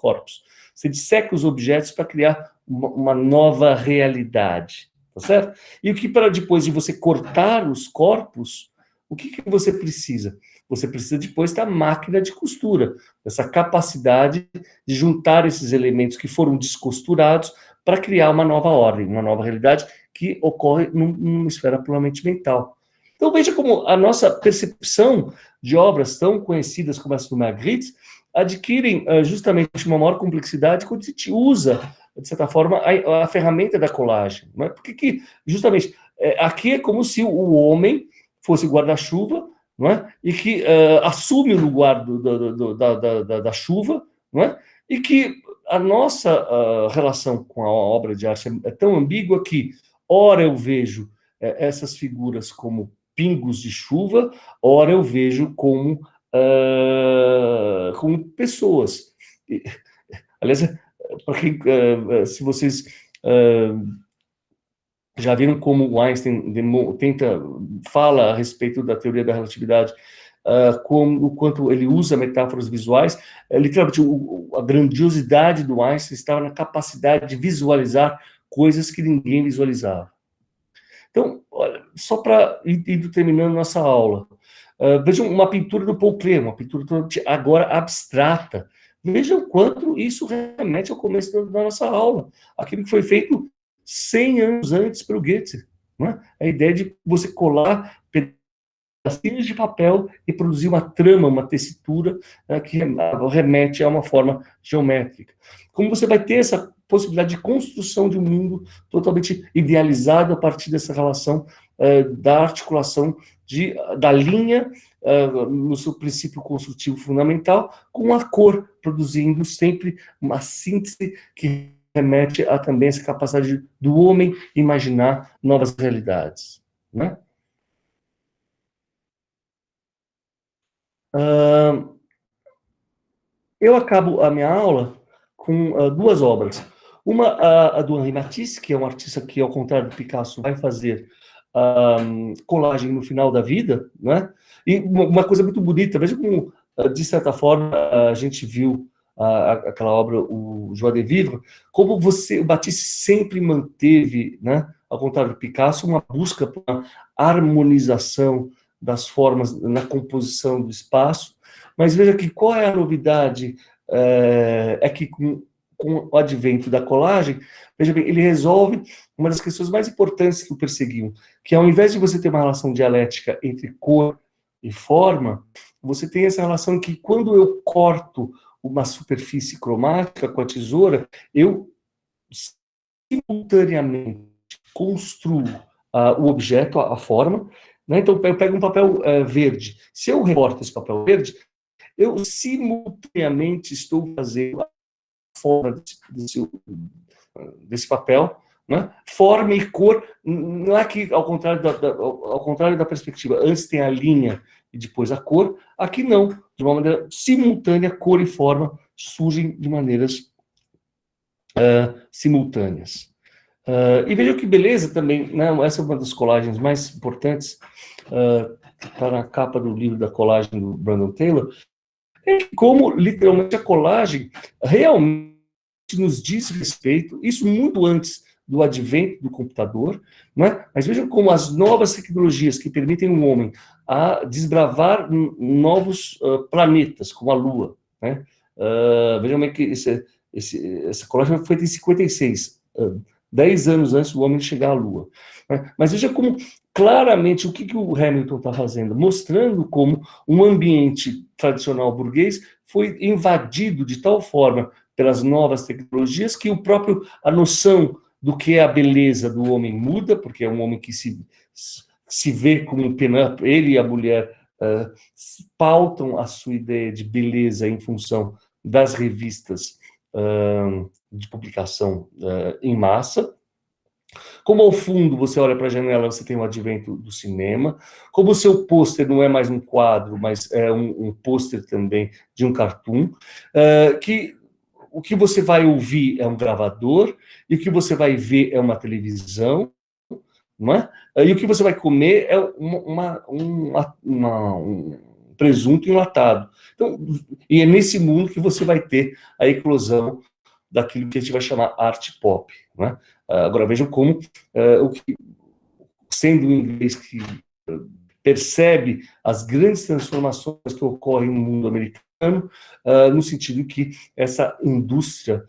Você disseca os objetos para criar uma nova realidade, tá certo? E o que, para depois de você cortar os corpos, o que você precisa? Você precisa depois da máquina de costura, dessa capacidade de juntar esses elementos que foram descosturados para criar uma nova ordem, uma nova realidade que ocorre numa esfera puramente mental. Então veja como a nossa percepção de obras tão conhecidas como essa do Magritte adquirem justamente uma maior complexidade quando a gente usa, de certa forma, a ferramenta da colagem. Não é? Porque que, justamente, aqui é como se o homem fosse guarda-chuva, não é? E que assume o lugar da chuva, não é? E que a nossa relação com a obra de arte é tão ambígua que, ora eu vejo essas figuras como pingos de chuva, ora eu vejo como pessoas. Aliás, para quem, se vocês já viram como o Einstein fala a respeito da teoria da relatividade, o quanto ele usa metáforas visuais, literalmente a grandiosidade do Einstein estava na capacidade de visualizar coisas que ninguém visualizava. Então, olha, só para ir terminando nossa aula, vejam uma pintura do Paul Klee, uma pintura agora abstrata. Vejam o quanto isso remete ao começo da nossa aula. Aquilo que foi feito 100 anos antes pelo Goethe. Não é? A ideia de você colar pedacinhos de papel e produzir uma trama, uma tessitura que remete a uma forma geométrica. Como você vai ter essa possibilidade de construção de um mundo totalmente idealizado a partir dessa relação da articulação da linha no seu princípio construtivo fundamental com a cor, produzindo sempre uma síntese que remete a também essa capacidade do homem imaginar novas realidades, né? Eu acabo a minha aula com duas obras. Uma, a do Henri Matisse, que é um artista que, ao contrário do Picasso, vai fazer colagem no final da vida, né? E uma coisa muito bonita, veja como, de certa forma, a gente viu aquela obra, o Joie de Vivre, como o Matisse sempre manteve, né, ao contrário do Picasso, uma busca por uma harmonização das formas na composição do espaço, mas veja que qual é a novidade, é que com o advento da colagem, veja bem, ele resolve uma das questões mais importantes que o perseguiam, que ao invés de você ter uma relação dialética entre cor e forma, você tem essa relação em que quando eu corto uma superfície cromática com a tesoura, eu simultaneamente construo o objeto, a forma, né? Então eu pego um papel verde. Se eu recorto esse papel verde, eu simultaneamente estou fazendo a forma desse papel, né? Forma e cor, não é que, ao contrário da perspectiva, antes tem a linha e depois a cor, aqui não, de uma maneira simultânea, cor e forma surgem de maneiras simultâneas. E vejam que beleza também, né? Essa é uma das colagens mais importantes, está na capa do livro da colagem do Brandon Taylor, é como, literalmente, a colagem realmente nos diz respeito, isso muito antes do advento do computador, né? Mas vejam como as novas tecnologias que permitem o homem a desbravar novos planetas, como a Lua, né? Vejam bem que essa colagem foi feita em 56, 10 anos antes do homem chegar à Lua. Né? Mas veja como, claramente, o que o Hamilton está fazendo? Mostrando como um ambiente tradicional burguês foi invadido de tal forma pelas novas tecnologias que a noção do que é a beleza do homem muda, porque é um homem que se vê como um pin-up, ele e a mulher pautam a sua ideia de beleza em função das revistas de publicação em massa. Como ao fundo você olha para a janela, você tem o advento do cinema. Como o seu pôster não é mais um quadro, mas é um pôster também de um cartoon, que o que você vai ouvir é um gravador, e o que você vai ver é uma televisão, não é? E o que você vai comer é um presunto enlatado. Então, e é nesse mundo que você vai ter a eclosão daquilo que a gente vai chamar arte pop. Não é? Agora vejam como, sendo um inglês que percebe as grandes transformações que ocorrem no mundo americano, no sentido que essa indústria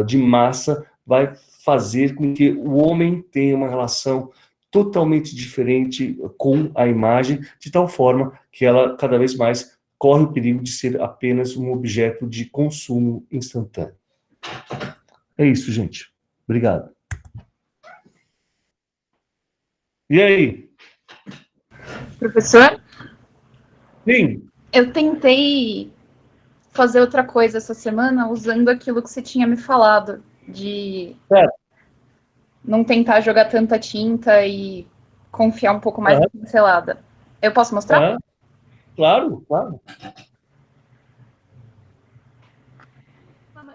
de massa vai fazer com que o homem tenha uma relação totalmente diferente com a imagem, de tal forma que ela cada vez mais corre o perigo de ser apenas um objeto de consumo instantâneo. É isso, gente. Obrigado. E aí? Professor? Sim. Eu tentei fazer outra coisa essa semana usando aquilo que você tinha me falado, de não tentar jogar tanta tinta e confiar um pouco mais na pincelada. Eu posso mostrar? Claro, claro.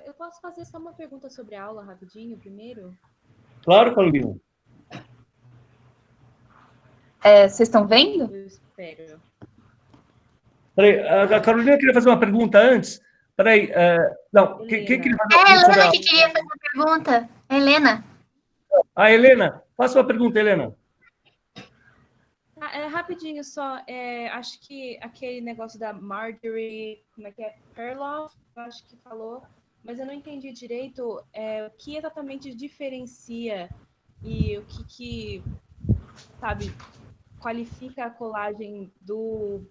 Eu posso fazer só uma pergunta sobre a aula rapidinho primeiro? Claro, Carolina. Vocês estão vendo? Eu espero. Peraí, a Carolina queria fazer uma pergunta antes. Peraí, não, quem queria fazer uma pergunta? É a Helena que queria fazer uma pergunta. Helena. A Helena, faça uma pergunta, Helena. Rapidinho só, acho que aquele negócio da Marjorie, como é que é? Perloff, acho que falou, mas eu não entendi direito o que exatamente diferencia e o que sabe, qualifica a colagem do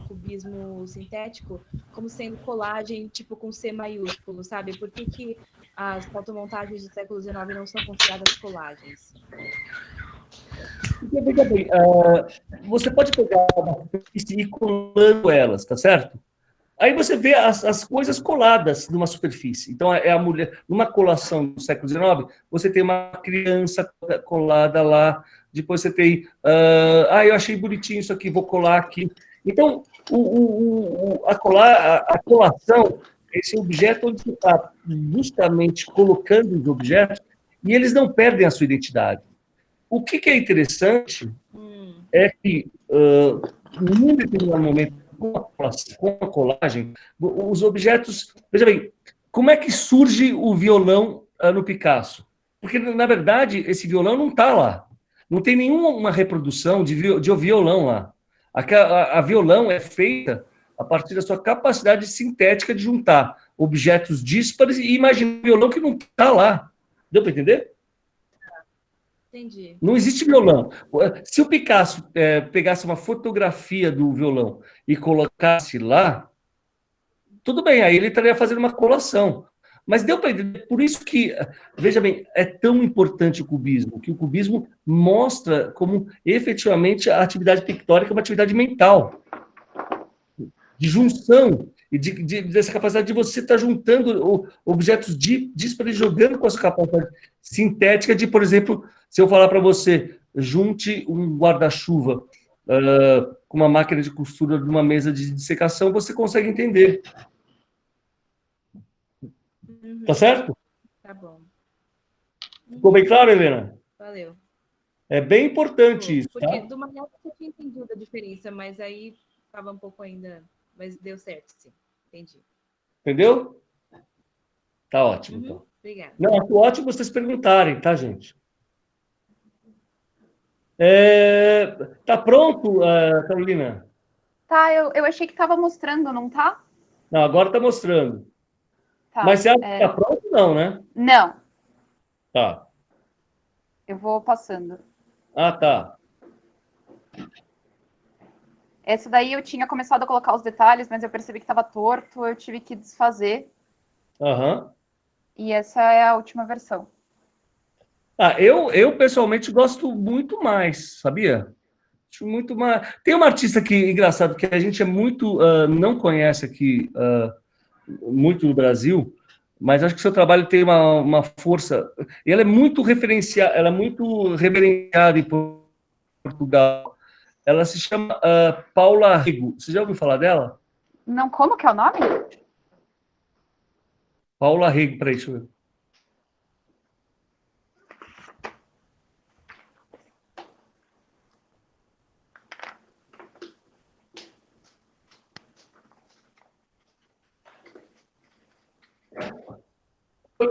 cubismo sintético como sendo colagem tipo com C maiúsculo, sabe? Por que as fotomontagens do século XIX não são consideradas colagens? Veja bem, você pode pegar uma superfície e ir colando elas, tá certo? Aí você vê as coisas coladas numa superfície. Então, é a mulher, numa colação do século XIX, você tem uma criança colada lá, depois você tem, eu achei bonitinho isso aqui, vou colar aqui. Então, a colação é esse objeto onde você está justamente colocando os objetos e eles não perdem a sua identidade. O que é interessante é que, num determinado momento, com a colagem, os objetos... Veja bem, como é que surge o violão no Picasso? Porque, na verdade, esse violão não está lá. Não tem nenhuma reprodução de violão lá. A violão é feita a partir da sua capacidade sintética de juntar objetos díspares e imaginar um violão que não está lá. Deu para entender? Entendi. Não existe violão. Se o Picasso pegasse uma fotografia do violão e colocasse lá, tudo bem, aí ele estaria fazendo uma colação. Mas deu para entender. Por isso que, veja bem, é tão importante o cubismo, que o cubismo mostra como efetivamente a atividade pictórica é uma atividade mental, de junção, e dessa capacidade de você estar juntando objetos díspares, jogando com a sua capacidade sintética de, por exemplo, se eu falar para você, junte um guarda-chuva com uma máquina de costura de uma mesa de dissecação, você consegue entender. Tá certo? Tá bom. Ficou bem claro, Helena? Valeu. É bem importante isso, Porque tá? do manual eu tinha entendido a diferença, mas aí estava um pouco ainda... Mas deu certo, sim. Entendi. Entendeu? Tá ótimo, então. Obrigada. Não, acho ótimo vocês perguntarem, tá, gente? Tá pronto, Carolina? Tá, eu achei que tava mostrando, não tá? Não, agora tá mostrando. Tá. Mas você acha que tá pronto, não, né? Não, Tá. eu vou passando. Ah, tá. Essa daí eu tinha começado a colocar os detalhes, mas eu percebi que estava torto, eu tive que desfazer. Aham. E essa é a última versão. Eu pessoalmente gosto muito mais, sabia? Acho muito mais. Tem uma artista que, engraçado, que a gente não conhece aqui muito no Brasil, mas acho que o seu trabalho tem uma força. E ela é muito referenciada, ela é muito reverenciada em Portugal. Ela se chama Paula Rego. Você já ouviu falar dela? Não, como que é o nome? Paula Rego, peraí, deixa eu ver.